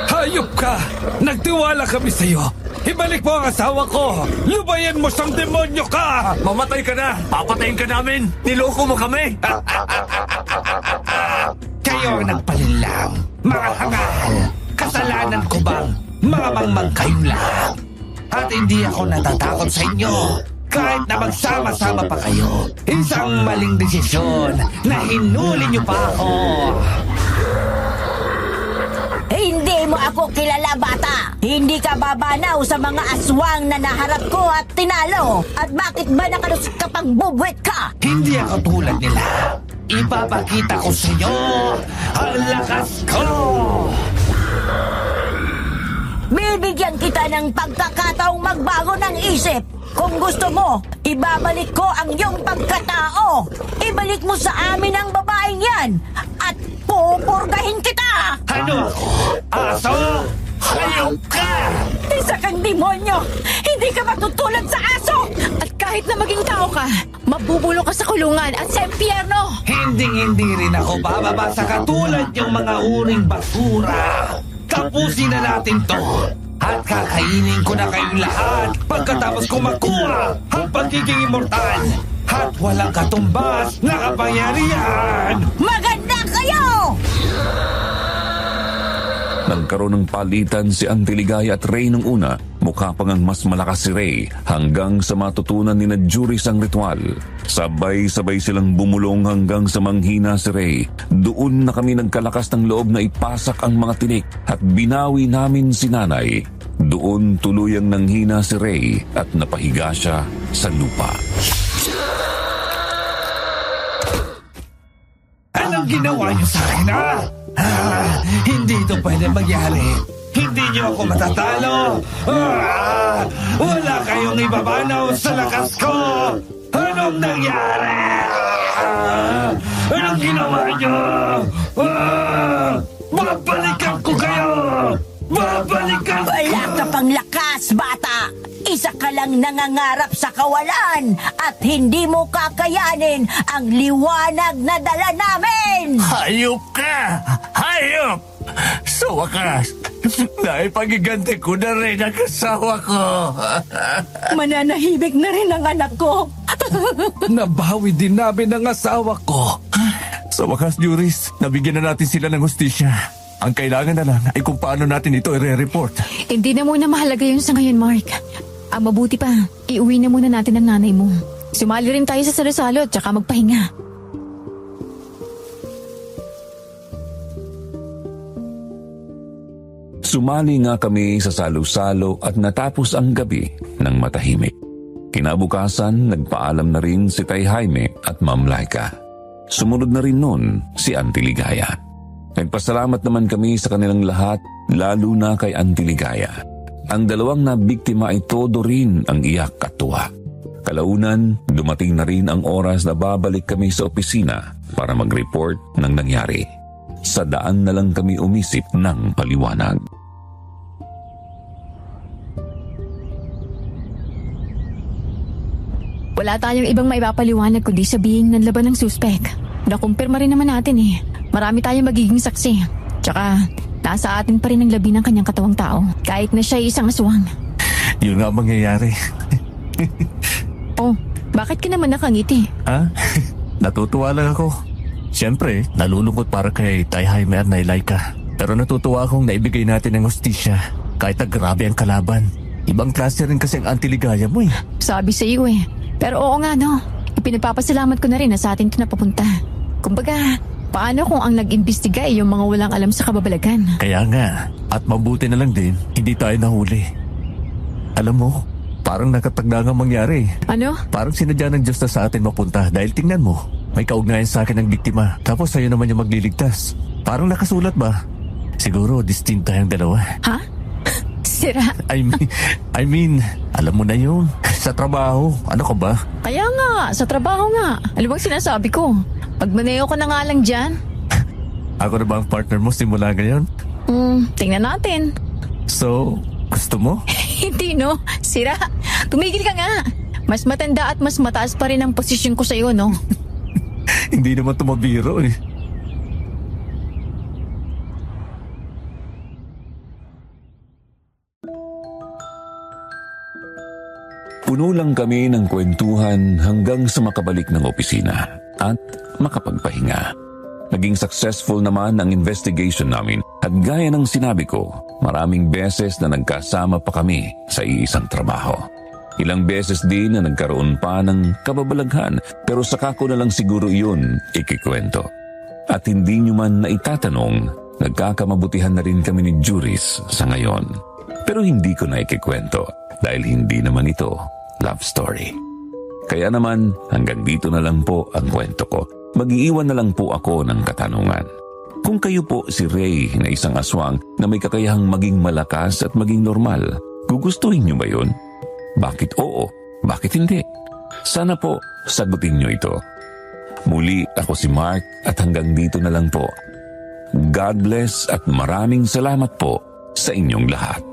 Hayop ka! Nagtiwala kami sa'yo. Ibalik mo ang asawa ko! Lubayan mo siyang demonyo ka! Mamatay ka na! Papatayin ka namin! Niloko mo kami! Kayo ang nagpalinlang, mga hangal. Kasalanan ko bang mga mangmang kayong lahat? At hindi ako natatakot sa inyo. Kahit na magsama-sama pa kayo, isang maling desisyon na hinuli niyo pa ako. Hindi mo ako kilala, bata. Hindi ka babanaw sa mga aswang na naharap ko at tinalo. At bakit ba nakalusot ka pang bubwet ka? Hindi ako tulad nila. Ipapakita ko sa inyo ang lakas ko. Bibigyan kita ng pagkakataong magbago ng isip. Kung gusto mo, ibabalik ko ang iyong pagkatao. Ibalik mo sa amin ang babaeng yan. At pupurgahin kita. Ano ako? Aso? Hayop ka! Isa kang demonyo. Hindi ka matutulad sa aso. At kahit na maging tao ka, mabubulong ka sa kulungan at sa impyerno. Hindi rin ako bababa sa katulad yung mga uring basura. Tapusin na natin to. At kakainin ko na kayong lahat pagkatapos ko makuha ang pagiging immortal. At walang katumbas na kapangyarihan. Maganda kayo! Nagkaroon ng palitan si Auntie Ligaya at Ray nung una. Mukha pang ang mas malakas si Ray hanggang sa matutunan ni na Juris ang ritual. Sabay-sabay silang bumulong hanggang sa manghina si Ray. Doon na kami nagkalakas ng loob na ipasak ang mga tinik at binawi namin si nanay. Doon tuluyang nanghina si Ray at napahiga siya sa lupa. Anong ginawa niyo sa akin, ha? Hindi ito pwede mangyari. Hindi niyo ako matatalo. Wala kayong ibabanaw sa lakas ko. Anong nangyari? Anong ginawa niyo? Babalikan ko kayo! Babalikan ko! Wala ka pang lakas, bata. Isa ka lang nangangarap sa kawalan at hindi mo kakayanin ang liwanag na dala namin! Hayop ka! Hayop! Sa wakas, naipagiganti ko na rin ang kasawa ko. Mananahimik na rin ang anak ko. Nabawi din namin ang asawa ko. Sa wakas, Juris, nabigyan na natin sila ng hustisya. Ang kailangan na lang ay kung paano natin ito i-report. Hindi na muna mahalaga yun sa ngayon, Mark. Ang mabuti pa, iuwi na muna natin ang nanay mo. Sumali rin tayo sa salo-salo at saka magpahinga. Sumali nga kami sa salo-salo at natapos ang gabi ng matahimik. Kinabukasan, nagpaalam na rin si Tay Jaime at Ma'am Laika. Sumunod na rin nun si Auntie Ligaya. Nagpasalamat naman kami sa kanilang lahat, lalo na kay Auntie Ligaya. Ang dalawang na biktima ay todo rin ang iyak at tuwa. Kalaunan, dumating na rin ang oras na babalik kami sa opisina para mag-report ng nangyari. Sa daan na lang kami umisip ng paliwanag. Wala tayong ibang maipapaliwanag kundi sabihin ng laban ng suspek. Nakumpirma rin naman natin eh. Marami tayong magiging saksi. Tsaka, nasa atin pa rin ang labi ng kanyang katawang tao. Kahit na siya ay isang aswang. Yun nga ang mangyayari. Oh, bakit ka naman nakangiti? Ha? Natutuwa lang ako. Siyempre, nalulungkot para kay Tay Jaime at Nay Laika. Pero natutuwa akong naibigay natin ng hustisya. Kahit na grabe ang kalaban. Ibang klase rin kasi ang Auntie Ligaya mo eh. Sabi sa iyo eh. Pero oo nga no, ipinagpapasalamat ko na rin na sa atin ito napapunta. Kumbaga, paano kung ang nag-imbestiga ay yung mga walang alam sa kababalagan? Kaya nga, at mabuti na lang din, hindi tayo nahuli. Alam mo, parang nakatagda nga mangyari. Ano? Parang sinadya ng Diyos na sa atin mapunta dahil tingnan mo, may kaugnayan sa akin ng biktima. Tapos sa'yo naman yung magliligtas. Parang nakasulat ba? Siguro, distinto tayong dalawa. Ha? Sira. I mean, alam mo na yun. Sa trabaho, ano ka ba? Kaya nga, sa trabaho nga. Alam bang sinasabi ko? Pagmaneo ko na nga lang dyan. Ako na ba ang partner mo simula ngayon? Tingnan natin. So, gusto mo? Hindi no, sira. Tumigil ka nga. Mas matanda at mas mataas pa rin ang posisyon ko sa'yo, no? Hindi naman tumabiro eh. Puno lang kami ng kwentuhan hanggang sa makabalik ng opisina at makapagpahinga. Naging successful naman ang investigation namin at gaya ng sinabi ko, maraming beses na nagkasama pa kami sa iisang trabaho. Ilang beses din na nagkaroon pa ng kababalaghan pero saka ko na lang siguro yun ikikwento. At hindi nyo man naitatanong, nagkakamabutihan na rin kami ni Juris sa ngayon. Pero hindi ko na ikikwento dahil hindi naman ito love story. Kaya naman hanggang dito na lang po ang kwento ko. Mag-iiwan na lang po ako ng katanungan. Kung kayo po si Ray na isang aswang na may kakayahang maging malakas at maging normal, gugustuhin nyo ba yun? Bakit oo? Bakit hindi? Sana po sagutin nyo ito. Muli ako si Mark at hanggang dito na lang po. God bless at maraming salamat po sa inyong lahat.